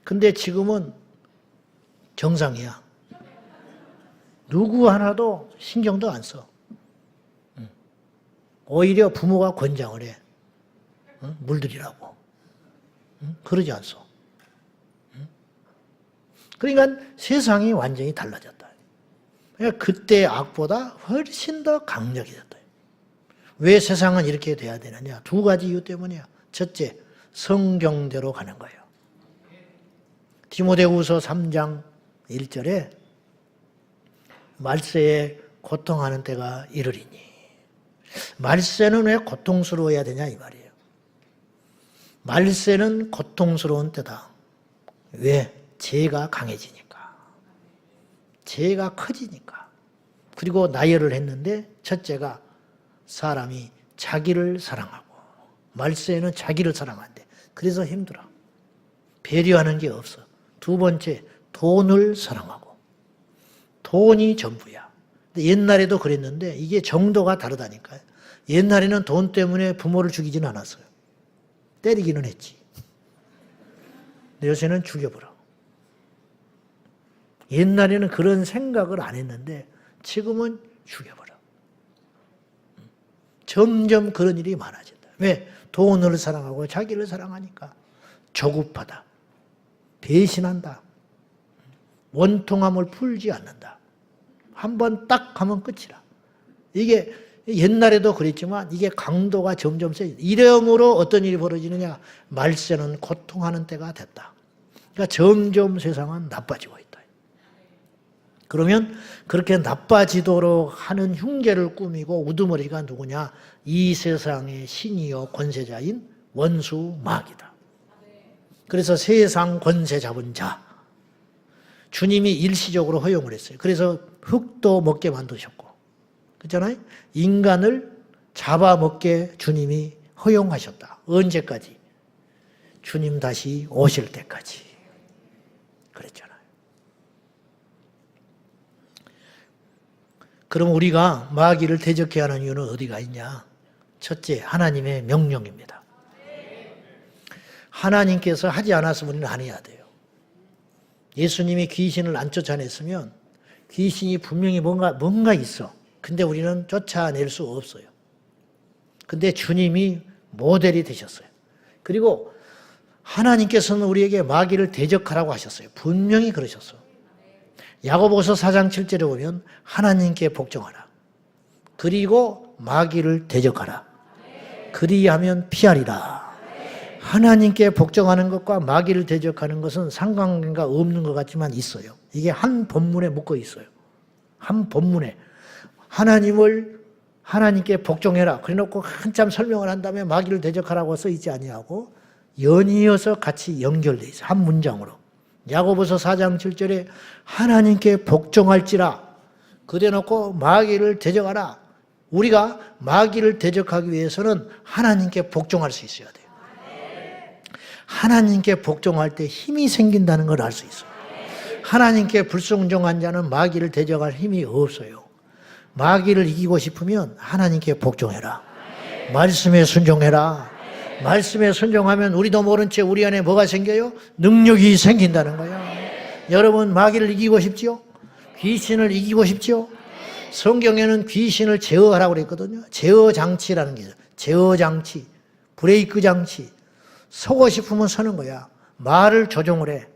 근데 지금은 정상이야. 누구 하나도 신경도 안 써. 오히려 부모가 권장을 해. 물들이라고. 그러지 않소. 그러니까 세상이 완전히 달라졌다. 그러니까 그때의 악보다 훨씬 더 강력해졌다. 왜 세상은 이렇게 돼야 되느냐? 두 가지 이유 때문이야. 첫째, 성경대로 가는 거예요. 디모데후서 3장 1절에 말세에 고통하는 때가 이르리니. 말세는 왜 고통스러워야 되냐 이 말이에요. 말세는 고통스러운 때다. 왜? 죄가 강해지니까. 죄가 커지니까. 그리고 나열을 했는데 첫째가 사람이 자기를 사랑하고, 말세에는 자기를 사랑한대. 그래서 힘들어. 배려하는 게 없어. 두 번째, 돈을 사랑하고. 돈이 전부야. 근데 옛날에도 그랬는데 이게 정도가 다르다니까요. 옛날에는 돈 때문에 부모를 죽이지는 않았어요. 때리기는 했지. 근데 요새는 죽여버려. 옛날에는 그런 생각을 안 했는데 지금은 죽여버려. 점점 그런 일이 많아진다. 왜? 돈을 사랑하고 자기를 사랑하니까. 조급하다. 배신한다. 원통함을 풀지 않는다. 한번 딱 하면 끝이라. 이게 옛날에도 그랬지만 이게 강도가 점점 세져. 이러므로 어떤 일이 벌어지느냐? 말세는 고통하는 때가 됐다. 그러니까 점점 세상은 나빠지고 있다. 그러면 그렇게 나빠지도록 하는 흉계를 꾸미고 우두머리가 누구냐? 이 세상의 신이요 권세자인 원수 마귀다. 그래서 세상 권세 잡은 자, 주님이 일시적으로 허용을 했어요. 그래서 흙도 먹게 만드셨고, 그렇잖아요? 인간을 잡아먹게 주님이 허용하셨다. 언제까지? 주님 다시 오실 때까지. 그랬잖아요. 그럼 우리가 마귀를 대적해야 하는 이유는 어디가 있냐? 첫째, 하나님의 명령입니다. 하나님께서 하지 않았으면 우리는 안 해야 돼요. 예수님이 귀신을 안 쫓아냈으면 귀신이 분명히 뭔가 있어. 근데 우리는 쫓아낼 수 없어요. 근데 주님이 모델이 되셨어요. 그리고 하나님께서는 우리에게 마귀를 대적하라고 하셨어요. 분명히 그러셨어. 야고보서 4장 7절에 보면 하나님께 복종하라. 그리고 마귀를 대적하라. 그리하면 피하리라. 하나님께 복종하는 것과 마귀를 대적하는 것은 상관관계가 없는 것 같지만 있어요. 이게 한 본문에 묶어 있어요. 한 본문에. 하나님께 복종해라. 그래 놓고 한참 설명을 한 다음에 마귀를 대적하라고 써 있지 아니하고 연이어서 같이 연결되어 있어요. 한 문장으로. 야고보서 4장 7절에 하나님께 복종할지라. 그래 놓고 마귀를 대적하라. 우리가 마귀를 대적하기 위해서는 하나님께 복종할 수 있어야 돼요. 하나님께 복종할 때 힘이 생긴다는 걸 알 수 있어요. 하나님께 불순종한 자는 마귀를 대적할 힘이 없어요. 마귀를 이기고 싶으면 하나님께 복종해라. 말씀에 순종해라. 말씀에 순종하면 우리도 모른 채 우리 안에 뭐가 생겨요? 능력이 생긴다는 거예요. 여러분 마귀를 이기고 싶지요? 귀신을 이기고 싶지요? 성경에는 귀신을 제어하라고 그랬거든요. 제어 장치라는 게 있어요. 제어 장치, 브레이크 장치. 서고 싶으면 서는 거야. 말을 조종을 해.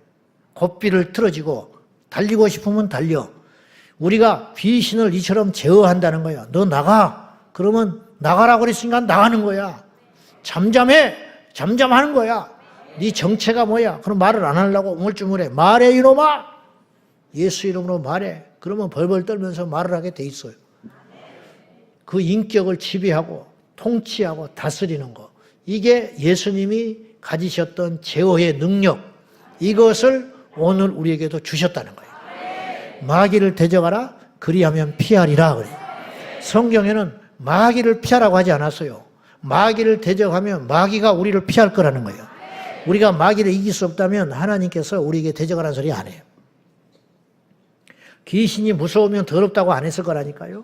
고삐를 틀어지고 달리고 싶으면 달려. 우리가 귀신을 이처럼 제어한다는 거야. 너 나가. 그러면 나가라고 그랬으니까 나가는 거야. 잠잠해. 잠잠하는 거야. 네 정체가 뭐야? 그럼 말을 안 하려고 우물쭈물해. 말해 이놈아. 예수 이름으로 말해. 그러면 벌벌 떨면서 말을 하게 돼 있어요. 그 인격을 지배하고 통치하고 다스리는 거. 이게 예수님이 가지셨던 제어의 능력. 이것을 오늘 우리에게도 주셨다는 거예요. 마귀를 대적하라. 그리하면 피하리라 그래요. 성경에는 마귀를 피하라고 하지 않았어요. 마귀를 대적하면 마귀가 우리를 피할 거라는 거예요. 우리가 마귀를 이길 수 없다면 하나님께서 우리에게 대적하라는 소리 안 해요. 귀신이 무서우면 더럽다고 안 했을 거라니까요.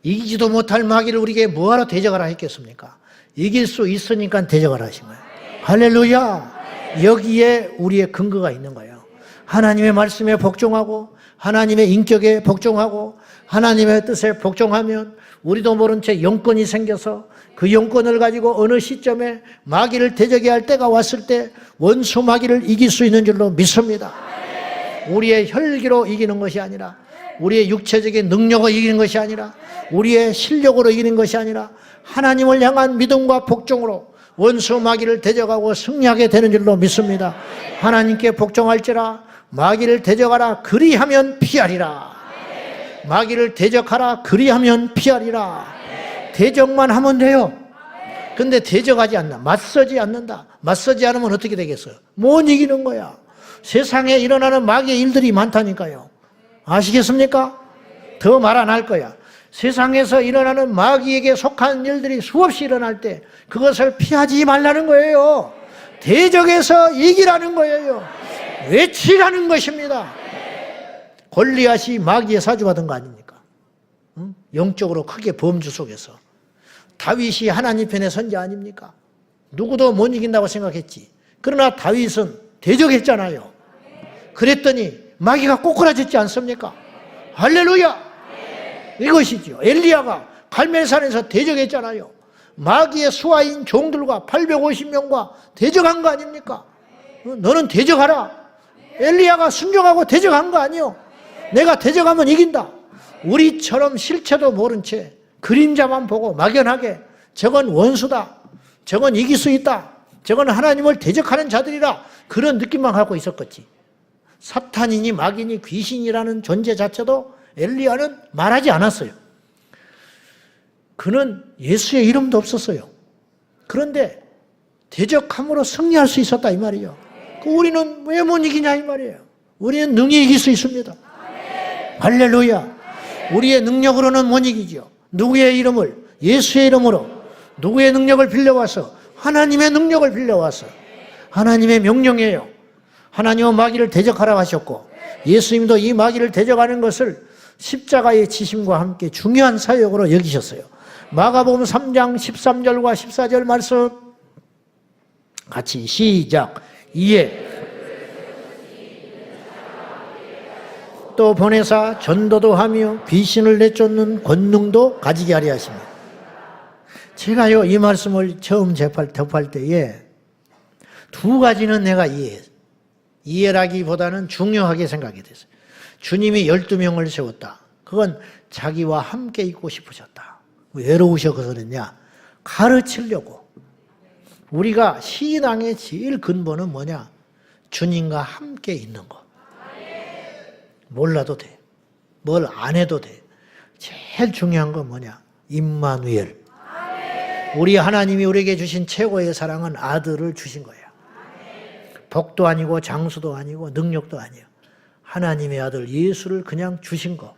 이기지도 못할 마귀를 우리에게 뭐하러 대적하라 했겠습니까? 이길 수 있으니까 대적하라 하신 거예요. 할렐루야. 여기에 우리의 근거가 있는 거예요. 하나님의 말씀에 복종하고 하나님의 인격에 복종하고 하나님의 뜻에 복종하면 우리도 모른 채 영권이 생겨서 그 영권을 가지고 어느 시점에 마귀를 대적해야 할 때가 왔을 때 원수 마귀를 이길 수 있는 줄로 믿습니다. 우리의 혈기로 이기는 것이 아니라, 우리의 육체적인 능력으로 이기는 것이 아니라, 우리의 실력으로 이기는 것이 아니라 하나님을 향한 믿음과 복종으로 원수 마귀를 대적하고 승리하게 되는 줄로 믿습니다. 하나님께 복종할지라. 마귀를 대적하라. 그리하면 피하리라. 마귀를 대적하라. 그리하면 피하리라. 대적만 하면 돼요. 근데 대적하지 않나, 맞서지 않는다. 맞서지 않으면 어떻게 되겠어요? 못 이기는 거야. 세상에 일어나는 마귀의 일들이 많다니까요. 아시겠습니까? 더 말 안 할 거야. 세상에서 일어나는 마귀에게 속한 일들이 수없이 일어날 때 그것을 피하지 말라는 거예요. 대적해서 이기라는 거예요. 외치라는 것입니다. 골리앗이 마귀의 사주받은 거 아닙니까? 응? 영적으로 크게 범주 속에서. 다윗이 하나님 편의 선지 아닙니까? 누구도 못 이긴다고 생각했지. 그러나 다윗은 대적했잖아요. 그랬더니 마귀가 꼬꾸라졌지 않습니까? 할렐루야! 이것이죠. 엘리야가 갈멜산에서 대적했잖아요. 마귀의 수하인 종들과 850명과 대적한 거 아닙니까? 너는 대적하라. 엘리야가 순종하고 대적한 거 아니요. 내가 대적하면 이긴다. 우리처럼 실체도 모른 채 그림자만 보고 막연하게 저건 원수다, 저건 이길 수 있다, 저건 하나님을 대적하는 자들이라, 그런 느낌만 갖고 있었겠지. 사탄이니 마귀니 귀신이라는 존재 자체도 엘리야는 말하지 않았어요. 그는 예수의 이름도 없었어요. 그런데 대적함으로 승리할 수 있었다 이 말이에요. 우리는 왜 못 이기냐 이 말이에요. 우리는 능히 이길 수 있습니다. 할렐루야. 우리의 능력으로는 못 이기죠. 누구의 이름을? 예수의 이름으로. 누구의 능력을 빌려와서? 하나님의 능력을 빌려와서. 하나님의 명령이에요. 하나님은 마귀를 대적하라고 하셨고, 예수님도 이 마귀를 대적하는 것을 십자가의 지심과 함께 중요한 사역으로 여기셨어요. 마가복음 3장 13절과 14절 말씀 같이 시작. 이에 또 보내사 전도도 하며 귀신을 내쫓는 권능도 가지게 하려 하십니다. 제가요 이 말씀을 처음 접할 때에 두 가지는 내가 이해라기보다는 중요하게 생각이 됐어요. 주님이 12명을 세웠다. 그건 자기와 함께 있고 싶으셨다. 외로우셔서 그랬냐? 가르치려고. 우리가 신앙의 제일 근본은 뭐냐? 주님과 함께 있는 것. 몰라도 돼. 뭘 안 해도 돼. 제일 중요한 건 뭐냐? 임마누엘. 우리 하나님이 우리에게 주신 최고의 사랑은 아들을 주신 거예요. 복도 아니고 장수도 아니고 능력도 아니에요. 하나님의 아들 예수를 그냥 주신 거.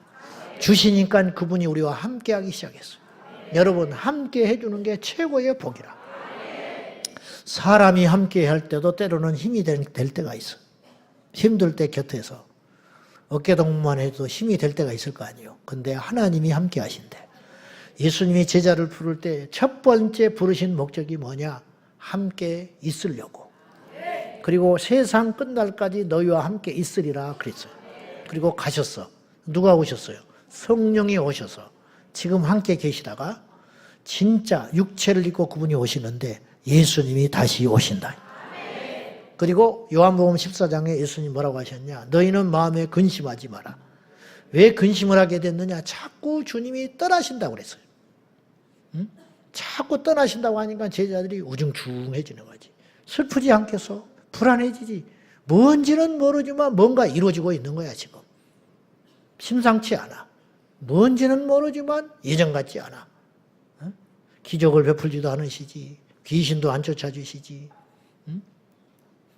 주시니까 그분이 우리와 함께 하기 시작했어요. 여러분, 함께 해주는 게 최고의 복이라. 사람이 함께 할 때도 때로는 힘이 될 때가 있어. 힘들 때 곁에서 어깨동무만 해도 힘이 될 때가 있을 거 아니에요. 근데 하나님이 함께 하신대. 예수님이 제자를 부를 때 첫 번째 부르신 목적이 뭐냐? 함께 있으려고. 그리고 세상 끝날까지 너희와 함께 있으리라 그랬어요. 그리고 가셨어. 누가 오셨어요? 성령이 오셔서 지금 함께 계시다가 진짜 육체를 입고 그분이 오시는데 예수님이 다시 오신다. 그리고 요한복음 14장에 예수님 뭐라고 하셨냐? 너희는 마음에 근심하지 마라. 왜 근심을 하게 됐느냐? 자꾸 주님이 떠나신다고 그랬어요. 응? 자꾸 떠나신다고 하니까 제자들이 우중충해지는 거지. 슬프지 않겠어? 불안해지지. 뭔지는 모르지만 뭔가 이루어지고 있는 거야 지금. 심상치 않아. 뭔지는 모르지만 예전 같지 않아. 응? 기적을 베풀지도 않으시지. 귀신도 안 쫓아주시지. 응?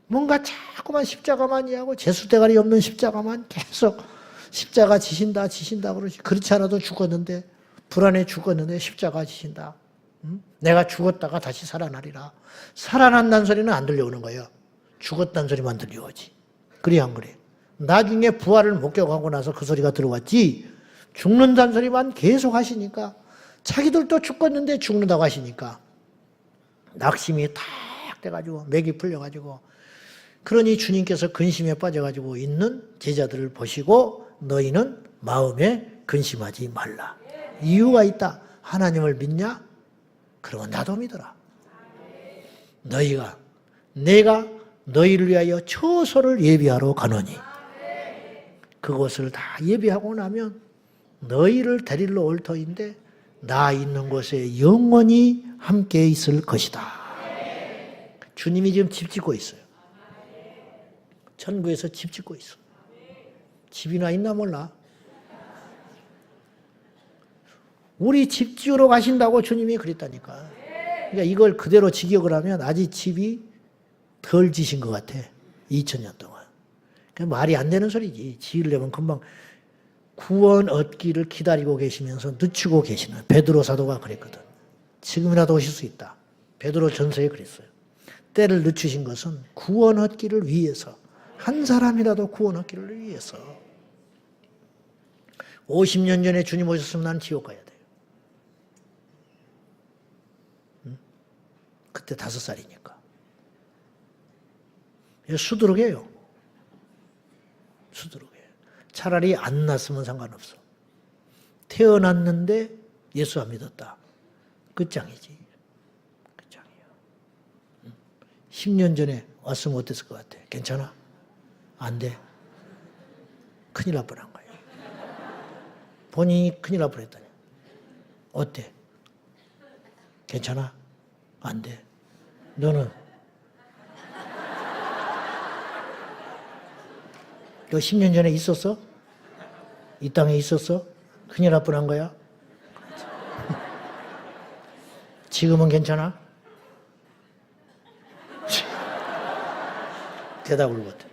뭔가 자꾸만 십자가만 이해하고 재수대가리 없는 십자가만 계속 십자가 지신다 그러지. 그렇지 않아도 죽었는데, 불안해 죽었는데 십자가 지신다. 응? 내가 죽었다가 다시 살아나리라. 살아난다는 소리는 안 들려오는 거예요. 죽었다는 소리만 들려오지. 그래 안 그래? 나중에 부활을 목격하고 나서 그 소리가 들어왔지. 죽는다는 소리만 계속 하시니까, 자기들도 죽었는데 죽는다고 하시니까 낙심이 탁 돼가지고 맥이 풀려가지고, 그러니 주님께서 근심에 빠져가지고 있는 제자들을 보시고 너희는 마음에 근심하지 말라. 이유가 있다. 하나님을 믿냐? 그러면 나도 믿어라. 내가 너희를 위하여 처소를 예비하러 가노니 그것을 다 예비하고 나면 너희를 데리러 올 터인데 나 있는 곳에 영원히 함께 있을 것이다. 주님이 지금 집 짓고 있어요. 천국에서 집 짓고 있어. 집이나 있나 몰라. 우리 집 지으러 가신다고 주님이 그랬다니까. 그러니까 이걸 그대로 직역을 하면 아직 집이 덜 지신 것 같아. 2000년 동안. 말이 안 되는 소리지. 지으려면 금방 구원 얻기를 기다리고 계시면서 늦추고 계시는 베드로 사도가 그랬거든. 지금이라도 오실 수 있다. 베드로 전서에 그랬어요. 때를 늦추신 것은 구원 얻기를 위해서, 한 사람이라도 구원 얻기를 위해서. 50년 전에 주님 오셨으면 나는 지옥 가야 돼요. 그때 5살이니까. 수두룩해요. 수두룩해요. 차라리 안 났으면 상관없어. 태어났는데 예수 안 믿었다. 끝장이지. 끝장이에요. 10년 전에 왔으면 어땠을 것 같아? 괜찮아? 안 돼? 큰일 날 뻔한 거예요. 본인이 큰일 날 뻔했다니. 어때? 괜찮아? 안 돼? 너는? 너 10년 전에 있었어? 이 땅에 있었어? 큰일 날 뻔한 거야? 지금은 괜찮아? 대답을 못해.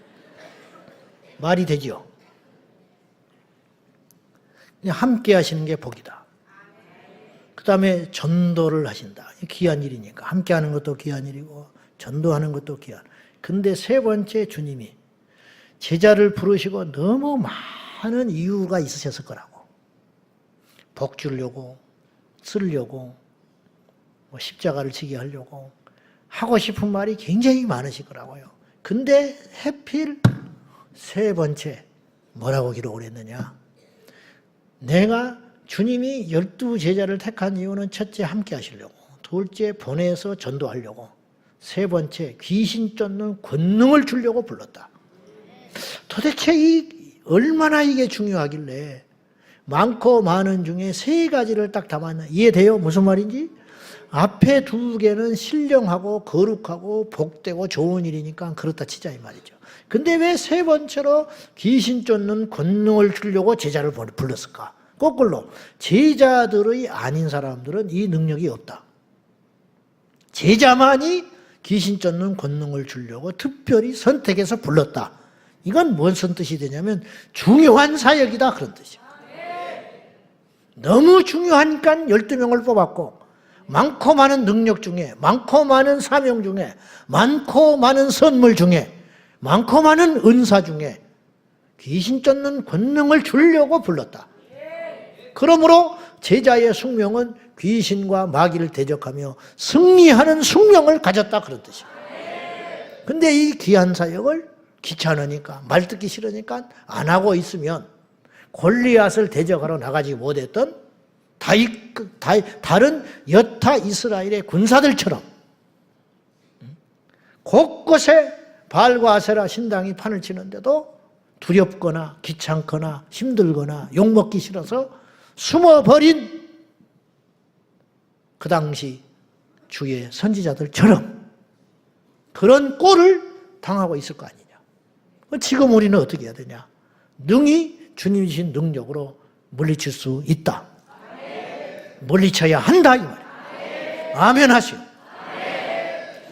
말이 되지요? 함께 하시는 게 복이다. 그 다음에 전도를 하신다. 귀한 일이니까. 함께 하는 것도 귀한 일이고 전도하는 것도 귀한. 근데 세 번째 주님이 제자를 부르시고 너무 많은 이유가 있으셨을 거라고. 복 주려고, 쓰려고, 십자가를 지게 하려고 하고 싶은 말이 굉장히 많으실 거라고요. 근데 해필 세 번째 뭐라고 기록을 했느냐. 내가 주님이 12제자를 택한 이유는 첫째 함께 하시려고, 둘째 보내서 전도하려고, 세 번째 귀신 쫓는 권능을 주려고 불렀다. 도대체 얼마나 이게 중요하길래 많고 많은 중에 세 가지를 딱 담았나. 이해돼요? 무슨 말인지? 앞에 두 개는 신령하고 거룩하고 복되고 좋은 일이니까 그렇다 치자 이 말이죠. 근데 왜 세 번째로 귀신 쫓는 권능을 주려고 제자를 불렀을까? 거꾸로 제자들의 아닌 사람들은 이 능력이 없다. 제자만이 귀신 쫓는 권능을 주려고 특별히 선택해서 불렀다. 이건 무슨 뜻이 되냐면 중요한 사역이다 그런 뜻이에요. 너무 중요하니까 12명을 뽑았고 많고 많은 능력 중에, 많고 많은 사명 중에, 많고 많은 선물 중에, 많고 많은 은사 중에 귀신 쫓는 권능을 주려고 불렀다. 그러므로 제자의 숙명은 귀신과 마귀를 대적하며 승리하는 숙명을 가졌다 그런 뜻이에요. 근데 이 귀한 사역을 귀찮으니까, 말 듣기 싫으니까 안 하고 있으면 골리앗을 대적하러 나가지 못했던 다른 여타 이스라엘의 군사들처럼 곳곳에 바알과 아세라 신당이 판을 치는데도 두렵거나 귀찮거나 힘들거나 욕먹기 싫어서 숨어버린 그 당시 주의 선지자들처럼 그런 꼴을 당하고 있을 거 아니냐. 지금 우리는 어떻게 해야 되냐. 능히 주님이 주신 능력으로 물리칠 수 있다. 물리쳐야 한다 이 말이에요. 아멘 하시오.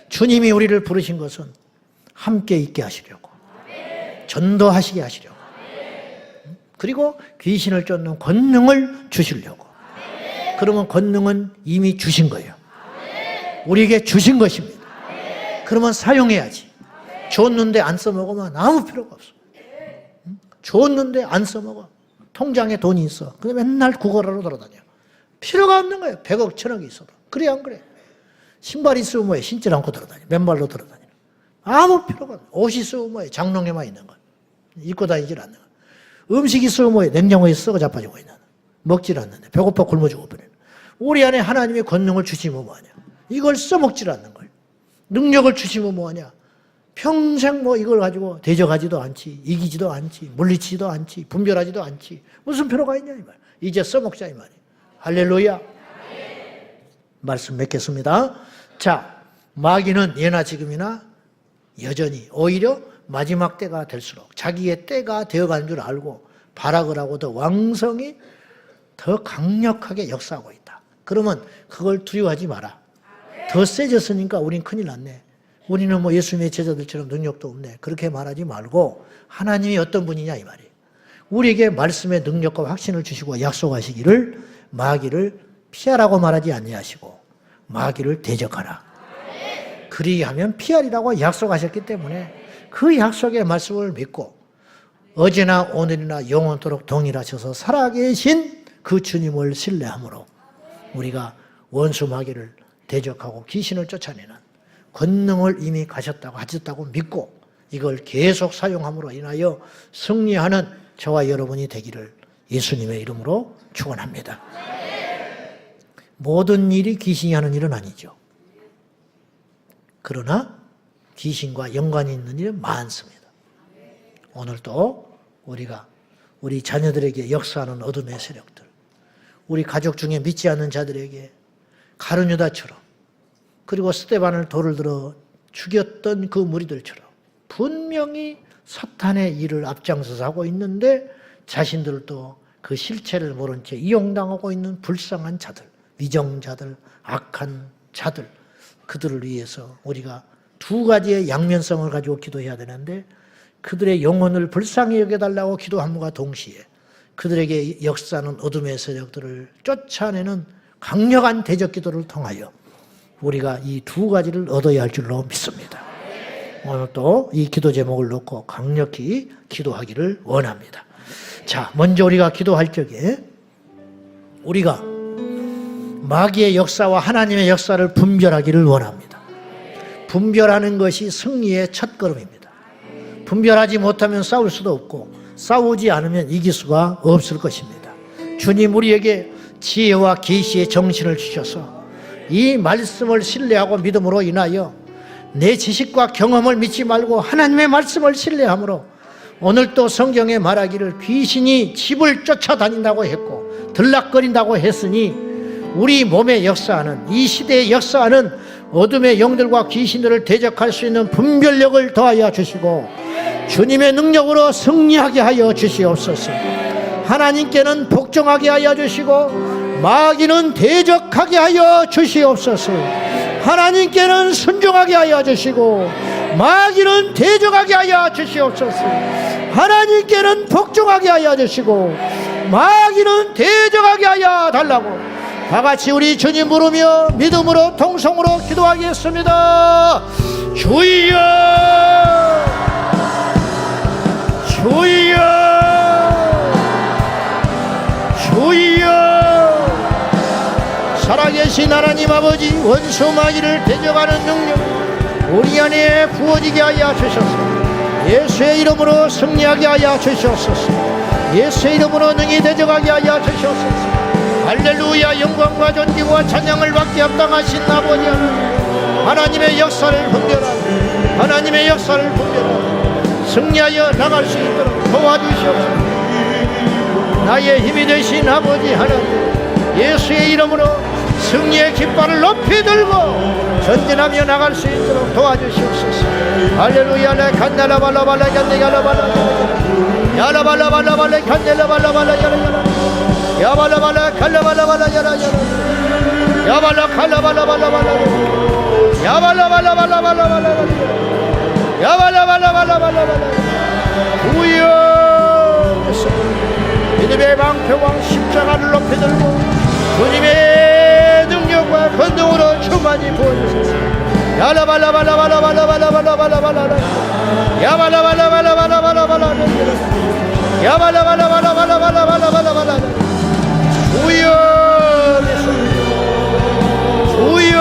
주님이 우리를 부르신 것은 함께 있게 하시려고, 전도하시게 하시려고, 그리고 귀신을 쫓는 권능을 주시려고. 그러면 권능은 이미 주신 거예요. 우리에게 주신 것입니다. 그러면 사용해야지. 줬는데 안 써먹으면 아무 필요가 없어. 줬는데 안 써먹어. 통장에 돈이 있어. 근데 맨날 구걸하러 돌아다녀. 필요가 없는 거예요. 100억, 1000억이 있어도. 그래 안 그래? 신발 있으면 뭐해? 신질 않고 돌아다녀. 맨발로 돌아다녀. 아무 필요가 없어. 옷 있으면 뭐해? 장롱에만 있는 거. 입고 다니질 않는 거. 음식이 썩어 뭐예요? 냉장고에 썩어 자빠지고 있는. 먹질 않는데 배고파 굶어 죽어버리는. 우리 안에 하나님의 권능을 주시면 뭐하냐? 이걸 써먹질 않는 거예요. 능력을 주시면 뭐하냐? 평생 뭐 이걸 가지고 대적하지도 않지, 이기지도 않지, 물리치지도 않지, 분별하지도 않지. 무슨 필요가 있냐 이 말. 이제 써먹자 이 말이에요. 할렐루야. 말씀 맺겠습니다. 자, 마귀는 예나 지금이나 여전히 오히려 마지막 때가 될수록 자기의 때가 되어가는 줄 알고 발악을 하고 더 왕성히 더 강력하게 역사하고 있다. 그러면 그걸 두려워하지 마라. 더 세졌으니까 우린 큰일 났네. 우리는 뭐 예수님의 제자들처럼 능력도 없네. 그렇게 말하지 말고 하나님이 어떤 분이냐 이 말이에요. 우리에게 말씀의 능력과 확신을 주시고 약속하시기를 마귀를 피하라고 말하지 아니하시고 마귀를 대적하라. 그리하면 피하리라고 약속하셨기 때문에 그 약속의 말씀을 믿고 어제나 오늘이나 영원토록 동일하셔서 살아계신 그 주님을 신뢰함으로 우리가 원수 마귀를 대적하고 귀신을 쫓아내는 권능을 이미 가셨다고 하셨다고 믿고 이걸 계속 사용함으로 인하여 승리하는 저와 여러분이 되기를 예수님의 이름으로 축원합니다. 모든 일이 귀신이 하는 일은 아니죠. 그러나 귀신과 연관이 있는 일은 많습니다. 오늘도 우리가 우리 자녀들에게 역사하는 어둠의 세력들, 우리 가족 중에 믿지 않는 자들에게 가룟유다처럼 그리고 스데반을 돌을 들어 죽였던 그 무리들처럼 분명히 사탄의 일을 앞장서서 하고 있는데 자신들도 그 실체를 모른 채 이용당하고 있는 불쌍한 자들, 위정자들, 악한 자들, 그들을 위해서 우리가 두 가지의 양면성을 가지고 기도해야 되는데 그들의 영혼을 불쌍히 여겨달라고 기도함과 동시에 그들에게 역사하는 어둠의 세력들을 쫓아내는 강력한 대적 기도를 통하여 우리가 이 두 가지를 얻어야 할 줄로 믿습니다. 오늘 또 이 기도 제목을 놓고 강력히 기도하기를 원합니다. 자, 먼저 우리가 기도할 적에 우리가 마귀의 역사와 하나님의 역사를 분별하기를 원합니다. 분별하는 것이 승리의 첫걸음입니다. 분별하지 못하면 싸울 수도 없고 싸우지 않으면 이길 수가 없을 것입니다. 주님 우리에게 지혜와 계시의 정신을 주셔서 이 말씀을 신뢰하고 믿음으로 인하여 내 지식과 경험을 믿지 말고 하나님의 말씀을 신뢰함으로 오늘 또 성경에 말하기를 귀신이 집을 쫓아다닌다고 했고 들락거린다고 했으니 우리 몸에 역사하는 이 시대에 역사하는 어둠의 영들과 귀신들을 대적할 수 있는 분별력을 더하여 주시고 주님의 능력으로 승리하게 하여 주시옵소서. 하나님께는 복종하게 하여 주시고 마귀는 대적하게 하여 주시옵소서. 하나님께는 순종하게 하여 주시고 마귀는 대적하게 하여 주시옵소서. 하나님께는 복종하게 하여 주시고 마귀는 대적하게 하여 달라고 다같이 우리 주님 부르며 믿음으로 통성으로 기도하겠습니다. 주여 주여 주여. 살아계신 하나님 아버지, 원수 마귀를 대적하는 능력 우리 안에 부어지게 하여 주셔서 예수의 이름으로 승리하게 하여 주시옵소서. 예수의 이름으로 능히 대적하게 하여 주시옵소서. 할렐루야. 영광과 존귀와 찬양을 받게 합당하신 아버지 하나님, 하나님의 역사를 분별하고 하나님의 역사를 분별하고 승리하여 나갈 수 있도록 도와주시옵소서. 나의 힘이 되신 아버지 하나님, 예수의 이름으로 승리의 깃발을 높이 들고 전진하며 나갈 수 있도록 도와주시옵소서. 할렐루야. 내 칸넬라발라발라 칸넬라발라 야라발라발라발라 칸넬라발라발라 야발라발라 칼라발라발라 야발라 칼라발라발라발라 야발라발라발라발라 야발라발라발라발라 우여 믿음의 방패왕 십자가를 높이 들고 주님의 능력과 권능으로 충만히 부어주소서. 야라발라발라발라발라발라발라발라발라 야발라발라발라발라발라발라 야발라발라발라발라발라발라 주여 주여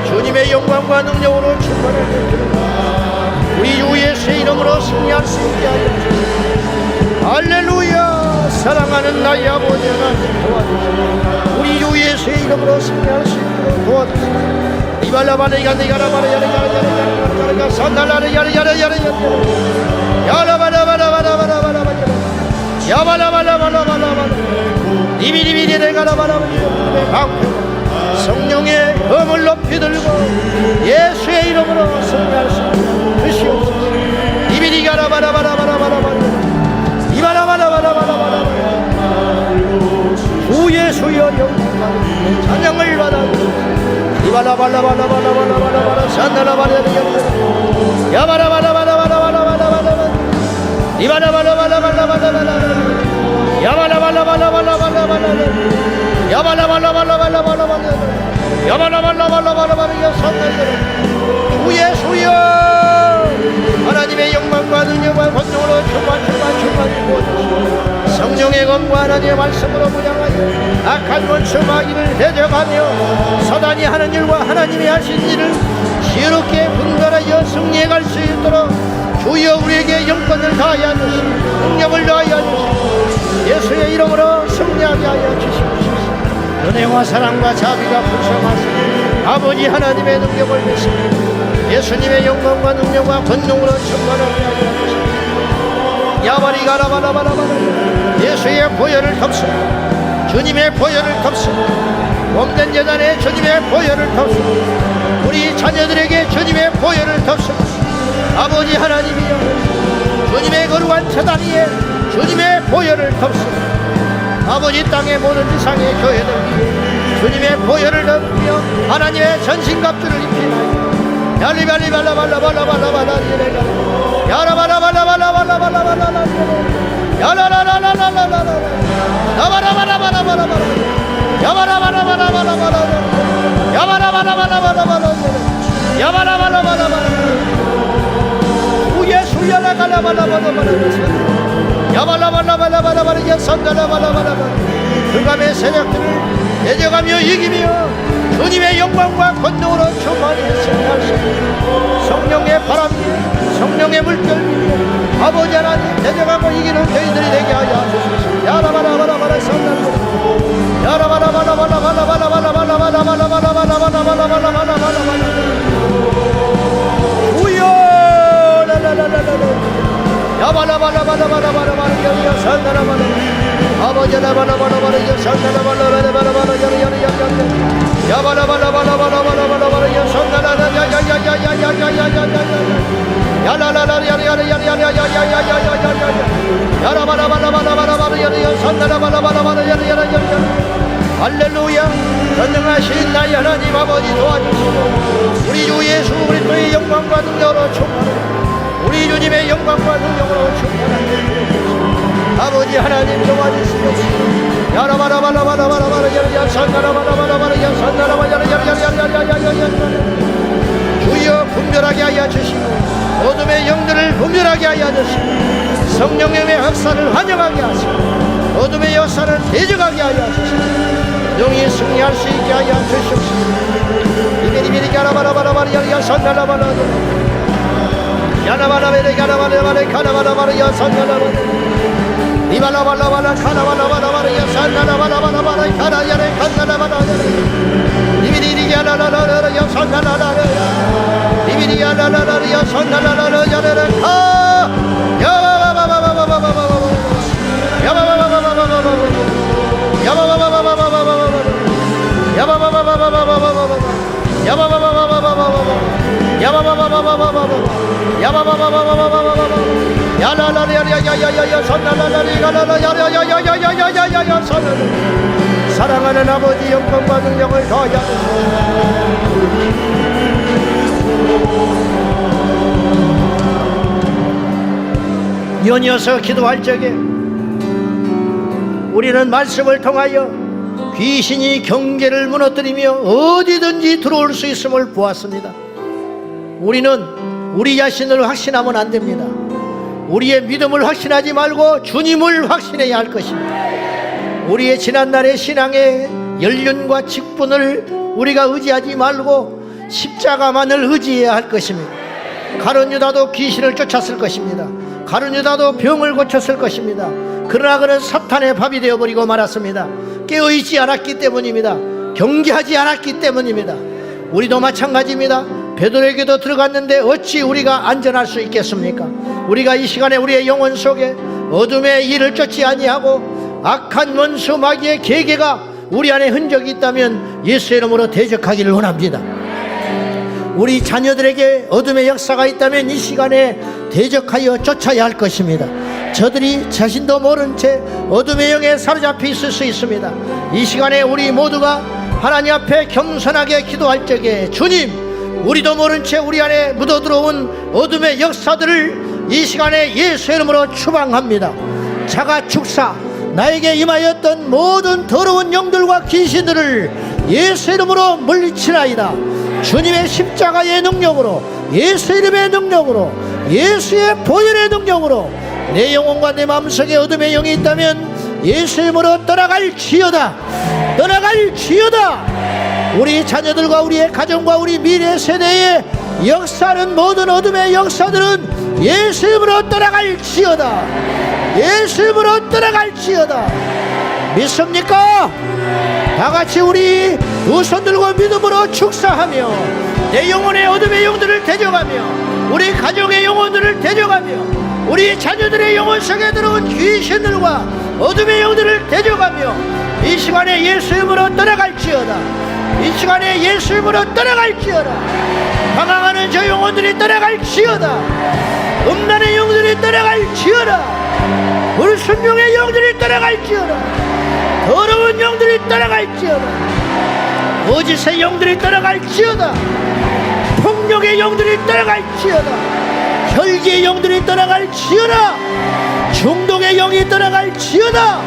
주님의 영광과 능력으로 충만히 우리 주 예수의 이름으로 승리할 수 있게 하여 주시옵소서. 할렐루야. 사랑하는 나의 아버지 하나님 도와주시고 우리 주 예수의 이름으로 승리할 수 있도록 도와주시고 이발라바레 야레가라바레 야레가라야레가라야레가 산달라레 야레야레야레야레 야라바라바라바라바라바라 야바라바라바라바라바라 이비리비리레가라바라바라 방패 성령의 검을 높이 들고 예수의 이름으로 승리할 수 있도록 주시옵소서. 이비리가라바라바라바라바라 이바라바라바라바라바라 주 예수여 영광 찬양을 받아 이바라바라바라바라바라바라 산다라바라바라 야바라바라바라바라바라바라 이바라바라바라바라바라바라 야바라바라바라바라바라바라 야바라바라바라바라바라바라 야바라바라바라바라바라 주 예수여 하나님의 영광과 능력과 권능으로 충만 성령의 검과 하나님의 말씀으로 무장하여 악한 원수 마귀를 대적하며 사단이 하는 일과 하나님이 하신 일을 지혜롭게 분별하여 승리해 갈 수 있도록 주여 우리에게 영권을 다하여 주시고 능력을 다하여 주시고 예수의 이름으로 승리하게 하여 주시옵소서. 은혜와 사랑과 자비가 풍성하시니 아버지 하나님의 능력을 믿습니다. 예수님의 영광과 능력과 권능으로 충만하게 하여 주시옵소서. 야바리가라바라바라바라 예수의 보혈을 덮습니다. 주님의 보혈을 덮습니다. 몸된 재단에 주님의 보혈을 덮습니다. 우리 자녀들에게 주님의 보혈을 덮습니다. 아버지 하나님이여 주님의 거룩한 제단 위에 주님의 보혈을 덮습니다. 아버지 땅의 모든 지상의 교회들 위에 주님의 보혈을 덮으며 하나님의 전신갑주를 입히나이다. 야리발리발라발라발라발라발라 야라발라발라발라발라발라 야라라라라라라라 야바라바라바라바라바라 야바라바라바라바라바라 야바라바라바라바라바라 야바라바라바라바라 우예수야라갈라발라발라발라 야발라발라발라발라발라 야산달라발라발라발라 흑암의 세력들을 대적하며 이기며 주님의 영광과 권능으로 충만히 승리할 수 있는 성령의 바람 위에 성령의 물결 위에 아버지 하나님 대적하고 이기는 저희들이 되게 하여 주시옵소서. 야라바라바라바라 산달라 야라바라바라바라바라바라바라바라바라바라바라바라바라바라바라바라바라바라바라 우여 라라라라라 야바라바라바라바라바라바라 야산달라바라 아버지 라바라바라바라 야산달라바라바라바라바라 야라야라야야야 야바라바라바라바라바라바라 야산달라야야야야야야야야야야야야 야라라라야야야야야야야야야야야 야라바라바라바라바라 야산달라바라바라바라 야라야라야야 할렐루야. 전능하신 나의 하나님 아버지 도와주시고 우리 주 예수 그리스도의 영광과 능력으로 충만하여 우리 주님의 영광과 능력으로 충만하여 아버지 하나님 도와주시옵소서. 야라바라바라바라바라바라 야산달라바라바라바라 야산달라바라야야야야야야야야야 주여 분별하게 하여 주시고 어둠의 영들을 분별하게 하여 주시고 성령님의 역사를 환영하게 하시고 어둠의 역사를 대적하게 하여 주시고 영이 승리할 수 있게 하여 주시옵소서. 이비리비리 야라바라바라바라 야산달라바라 야라바라바라 야라바라바라 가라바라바라 야산달라바라 이발라발라바라 카라바라바라바라 야산달라바라바라바라 가라야레 간달라바라 이비리리 야라라라라 야산달라라라 이비리 야라라라 야산달라라라 야레레 카 야바바바바바바바바바바 야바바바바바바바바바 야바바바바바바바바바 야바바바바바바바바바 야바바바바바바바바 야바바바바바바바바 야바바바바바바바바 야라라야야야야야 산라라리가라야야야야야야야야야 산라 사랑하는 아버지 영광과 능력을 더하여 연이어서 기도할 적에 우리는 말씀을 통하여 귀신이 경계를 무너뜨리며 어디든지 들어올 수 있음을 보았습니다. 우리는 우리 자신을 확신하면 안 됩니다. 우리의 믿음을 확신하지 말고 주님을 확신해야 할 것입니다. 우리의 지난날의 신앙의 연륜과 직분을 우리가 의지하지 말고 십자가만을 의지해야 할 것입니다. 가룟 유다도 귀신을 쫓았을 것입니다. 가룟유다도 병을 고쳤을 것입니다. 그러나 그는 사탄의 밥이 되어버리고 말았습니다. 깨어있지 않았기 때문입니다. 경계하지 않았기 때문입니다. 우리도 마찬가지입니다. 베드로에게도 들어갔는데 어찌 우리가 안전할 수 있겠습니까? 우리가 이 시간에 우리의 영혼 속에 어둠의 일을 쫓지 아니하고 악한 원수 마귀의 계계가 우리 안에 흔적이 있다면 예수의 이름으로 대적하기를 원합니다. 우리 자녀들에게 어둠의 역사가 있다면 이 시간에 대적하여 쫓아야 할 것입니다. 저들이 자신도 모른 채 어둠의 영에 사로잡혀 있을 수 있습니다. 이 시간에 우리 모두가 하나님 앞에 겸손하게 기도할 적에 주님, 우리도 모른 채 우리 안에 묻어들어온 어둠의 역사들을 이 시간에 예수의 이름으로 추방합니다. 자가 축사 나에게 임하였던 모든 더러운 영들과 귀신들을 예수의 이름으로 물리치나이다. 주님의 십자가의 능력으로, 예수의 이름의 능력으로, 예수의 보혈의 능력으로 내 영혼과 내 마음속에 어둠의 영이 있다면 예수의 이름으로 떠나갈지어다. 떠나갈지어다. 우리 자녀들과 우리의 가정과 우리 미래 세대의 역사는, 모든 어둠의 역사들은 예수의 이름으로 떠나갈지어다. 예수의 이름으로 떠나갈지어다. 믿습니까? 다같이 우리 두 손 들고 믿음으로 축사하며 내 영혼의 어둠의 영들을 대적하며 우리 가족의 영혼들을 대적하며 우리 자녀들의 영혼 속에 들어온 귀신들과 어둠의 영들을 대적하며 이 시간에 예수의 이름으로 떠나갈지어다. 이 시간에 예수의 이름으로 떠나갈지어다. 방황하는 저 영혼들이 떠나갈지어다. 음란의 영들이 떠나갈지어다. 불순종의 영들이 떠나갈지어다. 더러운 영들이 떠나갈지어다. 거짓의 영들이 떠나갈지어다. 폭력의 영들이 떠나갈지어다. 혈기의 영들이 떠나갈지어다. 중독의 영이 떠나갈지어다.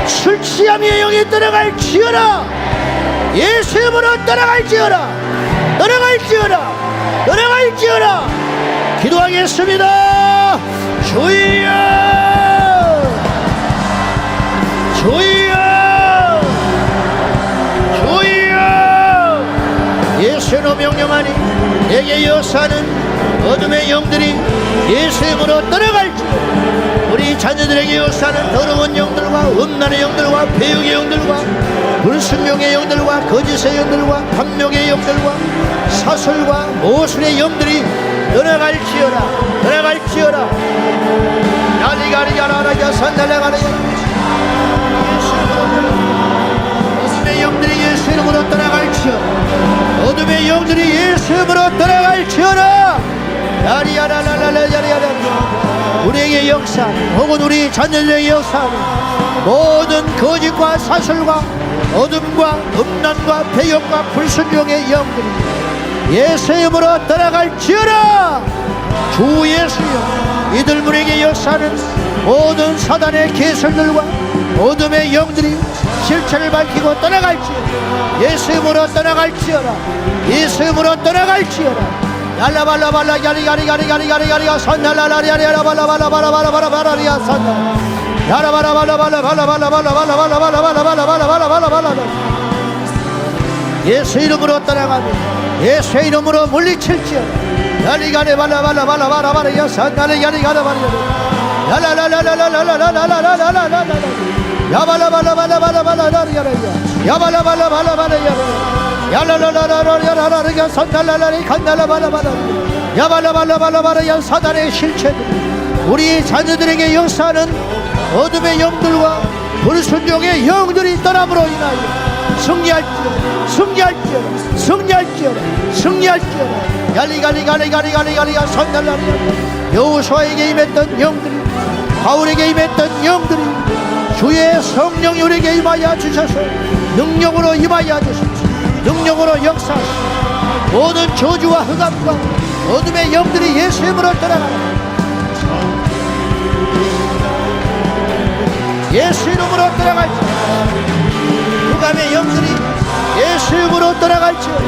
술 취함의 영이 떠나갈지어다. 예수의 이름으로 떠나갈지어다. 떠나갈지어다. 떠나갈지어다. 기도하겠습니다. 주여, 주여, 주여. 예수로 명령하니 내게 역사는 어둠의 영들이 예수의 이름으로 떠나갈지어다. 우리 자녀들에게 역사는 더러운 영들과 음란의 영들과 배역의 영들과 불순종의 영들과 거짓의 영들과 탐욕의 영들과 사슬과 모술의 영들이 떠나갈지어다. 떠나갈지어다. 야리가리가라라야 산달라가라야. 어둠의 영들이 예수 이름으로 떠나갈지어다. 어둠의 영들이 예수 이름으로 떠나갈지어다. 야리야라라라야리야라. 우리에게 역사, 혹은 우리 자녀들의 역사, 모든 거짓과 사슬과 어둠과 음란과 배역과 불순종의 영들이 예수의 이름으로 떠나갈지어다. 주 예수여, 이들 물에게 역사는 모든 사단의 개설들과 어둠의 영들이 실체를 밝히고 떠나갈지어다. 예수의 이름으로 떠나갈지어다. 예수의 이름으로 떠나갈지어다. 야라발라발라 야리가리가리가리가리가리가 산달라라리야라발라발라발라발라발라발라리야 산달 야라발라발라발라발라발라발라발라발라발라발라발라발라발라발라. 예수 이름으로 떠나가며 예수 이름으로 물리칠지어다. 야리가리발라발라발라발라발라야 산달라 야리가라발라 야라라라라라라라라라라라라라라 야발라발라발라발라발라야라야 야발라발라발라발라야라 야라라라라라라라라 산달라라리 간달라발라발라 야발라발라발라발라 사단의 실체들, 우리 자녀들에게 역사하는 어둠의 영들과 불순종의 영들이 떠남으로 인하여 승리할지어다. 승리할지어다. 승리할지어다. 승리할지어다. 야리가리가리가리가리가리가 산달라리야. 여호수아에게 임했던 영들이, 바울에게 임했던 영들이 주의 성령이 우리에게 임하여 주셔서 능력으로 임하여 주셔서 능력으로 역사하시고 모든 저주와 흑암과 어둠의 영들이 예수의 이름으로 떠나가라. 예수의 이름으로 떠나갈지어다. 흑암의 영들이 예수의 이름으로 떠나갈지어다.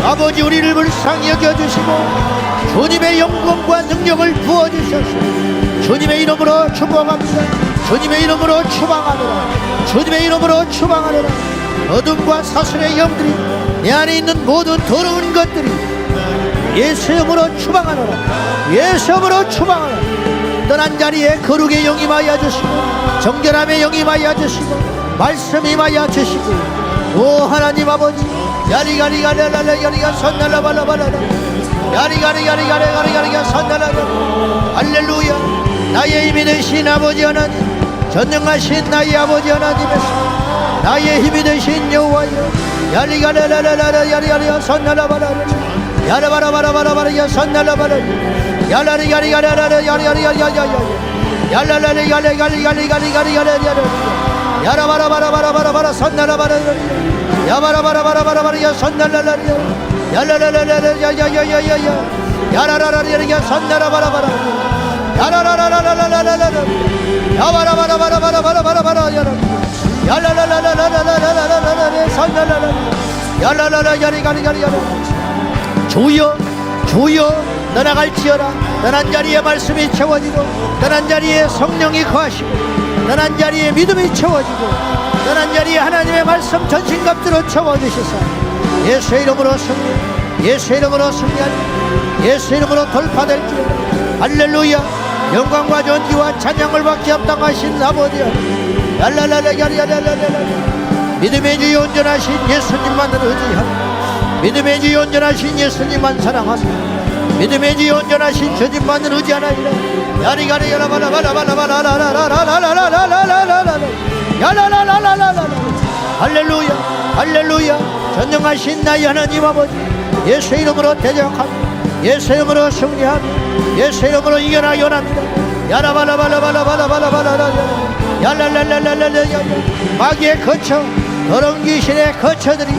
아버지 우리를 불쌍히 여겨주시고 주님의 영광과 능력을 부어주셔서 주님의 이름으로 축복합니다. 주님의 이름으로 추방하노라. 주님의 이름으로 추방하노라. 어둠과 사슬의 영들이 내 안에 있는 모든 더러운 것들이 예수 이름으로 추방하노라. 예수 이름으로 추방하노라. 떠난 자리에 거룩의 영이 임하여 주시고 정결함의 영이 임하여 주시고 말씀이 임하여 주시고 오 하나님 아버지 야리가리가리가리가리가 선날라발라발라라 야리가리가리가리가리가리가 선날라발라 할렐루야. 나의 힘이 되신 아버지 하나님 전능하신 나의 아버지 하나님에서 나의 힘이 되신 여호와여 야리가리가리가리가 야리가리가 선날라발라라 야라바라바라바라바라 선날라발라 야라리가리가리가리가 야리가리가리가리가 야라라리가리가리가리가리가리가리가 야라바라바라바라바라 선날라발라 야바라바라바라바라 선날라라 야라라라라야야야야야 야라라라야 선날라바라바라 야라라라라라라라라 야바라바라바라바라바라바라 야라라라라라라라라라 선날라라 야라라라 야리가리가리가리 주여 주여 떠나갈지어다. 떠난 자리에 말씀이 채워지고 떠난 자리에 성령이 거하시고 떠난 자리에 믿음이 채워지고 떠난 자리에 하나님의 말씀 전신갑주로 채워주시사 예수의 이름으로 승리 예수의 이름으로 승리하니 예수의 이름으로 돌파될지어다. 할렐루야. 영광과 존귀와 찬양을 받기 합당하신 아버지 랄랄랄랄랄랄랄랄랄 믿음의 주에 온전하신 예수님만을 의지하며 믿음의 주에 온전하신 예수님만 사랑하며 믿음의 주에 온전하신 주님만을 의지하나이다. 야리가리 야라바라바라바라바라바라바라바라바라바라바라바라 야라라라라라라 할렐루야 할렐루야. 전능하신 나의 하나님 아버지 예수의 이름으로 대적하며 예수의 이름으로 승리하며 예수의 이름으로 이겨나기 원합니다. 야라바라바라바라바라바라바라 야랄랄랄랄랄랄 마귀의 거처 더러운 귀신의 거처들이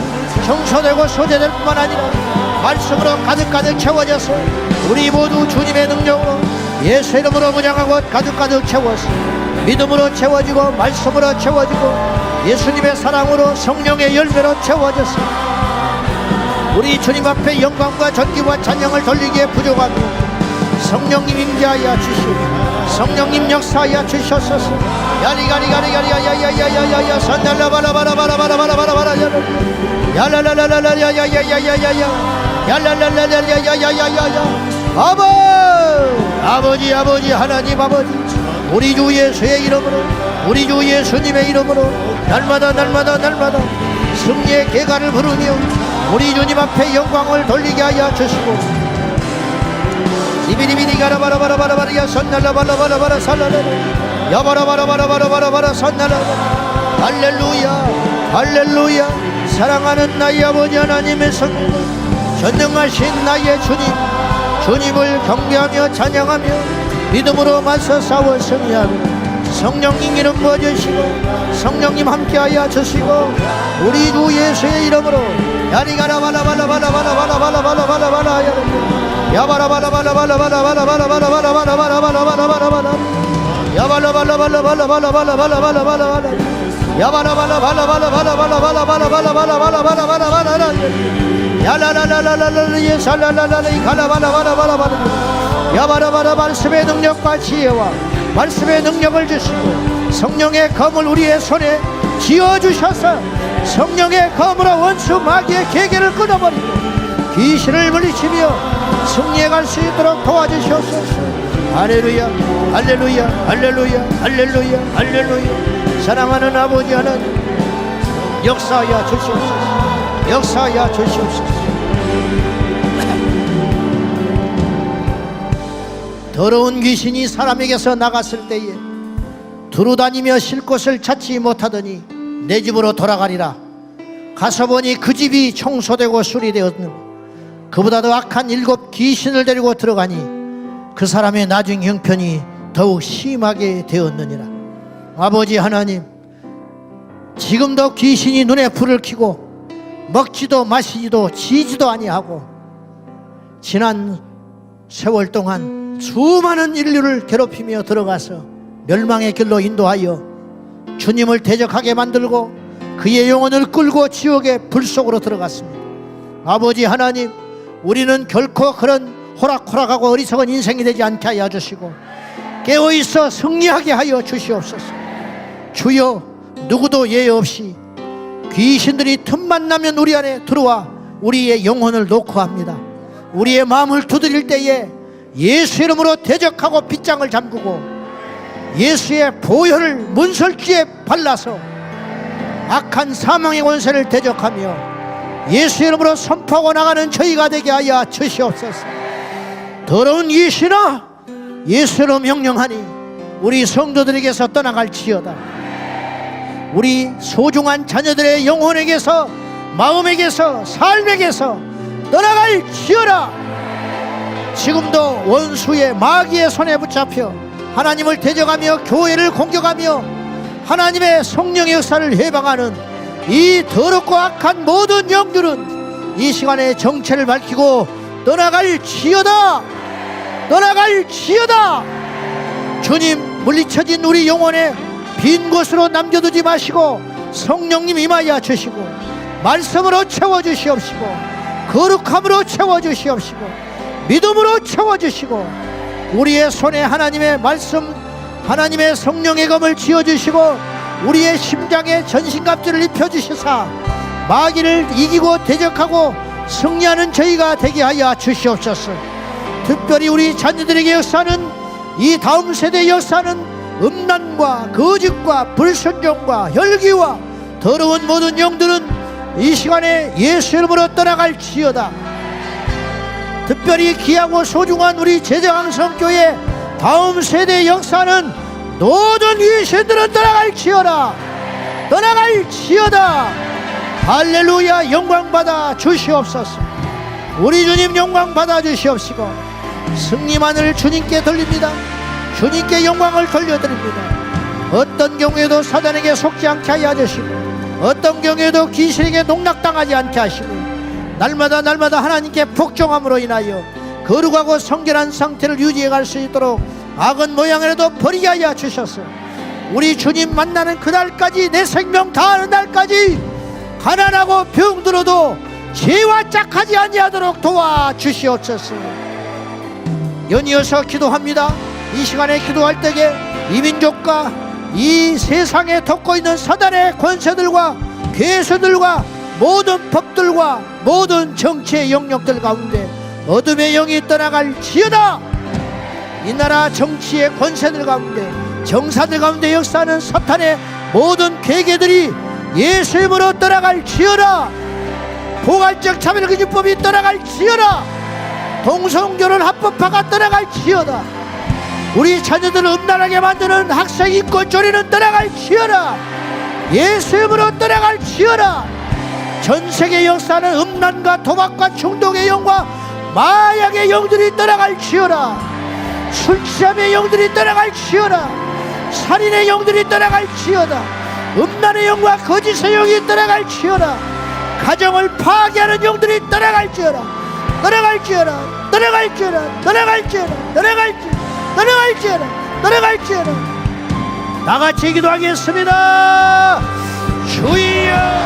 청소되고 소재될 뿐만 아니라 말씀으로 가득가득 채워져서 우리 모두 주님의 능력으로 예수 이름으로 무장하고 가득가득 채워서 믿음으로 채워지고 말씀으로 채워지고 예수님의 사랑으로 성령의 열매로 채워져서 우리 주님 앞에 영광과 존귀와 찬양을 돌리기에 부족하며 성령님 임재하여 주시고 성령님 역사하여 주셨소서. 야리가리가리가리야야야야야야 선달라바라바라바라바라바라바라 야라라라라야야야야야야야 야라라라야야야야야야 아버지 하나님 아버지 우리 주 예수의 이름으로 우리 주 예수님의 이름으로 날마다 승리의 계가를 부르며 우리 주님 앞에 영광을 돌리게 하여 주시고 이비리비리 가라바라바라바라바라 선날라바라바라바라 살라라라 야바라바라바라바라바라 선날라라 할렐루야 할렐루야. 사랑하는 나의 아버지 하나님의 성령 전능하신 나의 주님을 경배하며 찬양하며 믿음으로 맞서 싸워 승리하고 성령님 이름 부어주시고 성령님 함께하여 주시고 우리 주 예수의 이름으로 야리가라바라바라바라바라바라바라바라바라바라 야바라바라바라바라바라바라바라바라바라바라바라바라바라 야바라바라바라바라바라바라바라바라바라 야바라바라바라바라바라바라바라바라바라바라바라바라 야라라라라라라 예살라라라라 이가라바라바라바라바라 야바라바라 말씀의 능력과 지혜와 말씀의 능력을 주시고 성령의 검을 우리의 손에 쥐어주셔서 성령의 검으로 원수 마귀의 계계를 끊어버리고 귀신을 물리치며 승리해 갈 수 있도록 도와주시옵소서. 할렐루야 할렐루야 할렐루야 할렐루야 할렐루야. 사랑하는 아버지 하나님 역사하여 주시옵소서. 역사하여 주시옵소서. 더러운 귀신이 사람에게서 나갔을 때에 두루다니며 쉴 곳을 찾지 못하더니 내 집으로 돌아가리라. 가서 보니 그 집이 청소되고 수리되었느니 그보다 더 악한 7 귀신을 데리고 들어가니 그 사람의 나중 형편이 더욱 심하게 되었느니라. 아버지 하나님 지금도 귀신이 눈에 불을 켜고 먹지도 마시지도 지지도 아니하고 지난 세월 동안 수많은 인류를 괴롭히며 들어가서 멸망의 길로 인도하여 주님을 대적하게 만들고 그의 영혼을 끌고 지옥의 불 속으로 들어갔습니다. 아버지 하나님 우리는 결코 그런 호락호락하고 어리석은 인생이 되지 않게 하여 주시고 깨어있어 승리하게 하여 주시옵소서. 주여 누구도 예외 없이 귀신들이 틈만 나면 우리 안에 들어와 우리의 영혼을 녹화합니다. 우리의 마음을 두드릴 때에 예수 이름으로 대적하고 빗장을 잠그고 예수의 보혈을 문설주에 발라서 악한 사망의 권세를 대적하며 예수 이름으로 선포하고 나가는 저희가 되게 하여 주시옵소서. 더러운 이신아, 예수로 명령하니 우리 성도들에게서 떠나갈지어다. 우리 소중한 자녀들의 영혼에게서, 마음에게서, 삶에게서 떠나갈지어다. 지금도 원수의 마귀의 손에 붙잡혀 하나님을 대적하며 교회를 공격하며 하나님의 성령의 역사를 해방하는 이 더럽고 악한 모든 영들은 이 시간에 정체를 밝히고 떠나갈지어다. 떠나갈지어다. 주님, 물리쳐진 우리 영혼에 빈 곳으로 남겨두지 마시고 성령님 임하여 주시고 말씀으로 채워주시옵시고 거룩함으로 채워주시옵시고 믿음으로 채워주시고 우리의 손에 하나님의 말씀, 하나님의 성령의 검을 쥐어주시고 우리의 심장에 전신갑주를 입혀주시사 마귀를 이기고 대적하고 승리하는 저희가 되게 하여 주시옵소서. 특별히 우리 자녀들에게 역사는, 이 다음 세대의 역사는 음란과 거짓과 불순종과 혈기와 더러운 모든 영들은 이 시간에 예수 이름으로 떠나갈지어다. 특별히 귀하고 소중한 우리 제자강성교회 다음 세대의 역사는 모든 귀신들은 떠나갈지어다. 떠나갈지어다. 할렐루야. 영광받아 주시옵소서. 우리 주님 영광받아 주시옵시고 승리만을 주님께 돌립니다. 주님께 영광을 돌려드립니다. 어떤 경우에도 사단에게 속지 않게 하여 주시고 어떤 경우에도 귀신에게 농락당하지 않게 하시고 날마다 하나님께 복종함으로 인하여 거룩하고 성결한 상태를 유지해 갈 수 있도록 악은 모양이라도 버리게 하여 주셔서 우리 주님 만나는 그날까지, 내 생명 다하는 날까지 가난하고 병들어도 죄와 짝하지 아니하도록 도와주시옵소서. 연이어서 기도합니다. 이 시간에 기도할 때에 이 민족과 이 세상에 덮고 있는 사단의 권세들과 괴수들과 모든 법들과 모든 정치의 영역들 가운데 어둠의 영이 떠나갈지어다. 이 나라 정치의 권세들 가운데, 정사들 가운데 역사하는 사탄의 모든 괴계들이 예수 이름으로 떠나갈지어다. 포괄적 차별금지법이 떠나갈지어다. 동성결혼 합법화가 떠나갈지어다. 우리 자녀들을 음란하게 만드는 학생 인권조리는 떠나갈지어다. 예수 이름으로 떠나갈지어다. 전세계 역사는 음란과 도박과 중독의 영과 마약의 영들이 떠나갈지어다. 술 취함의 영들이 떠나갈지어다. 살인의 영들이 떠나갈지어다. 음란의 영과 거짓의 영이 떠나갈지어다. 가정을 파괴하는 영들이 떠나갈지어다. 떠나갈지어다. 떠나갈지어다. 떠나갈지어다. 떠나갈지어다. 떠나갈지어다. 떠나갈지어다. 나같이 기도하겠습니다. 주여.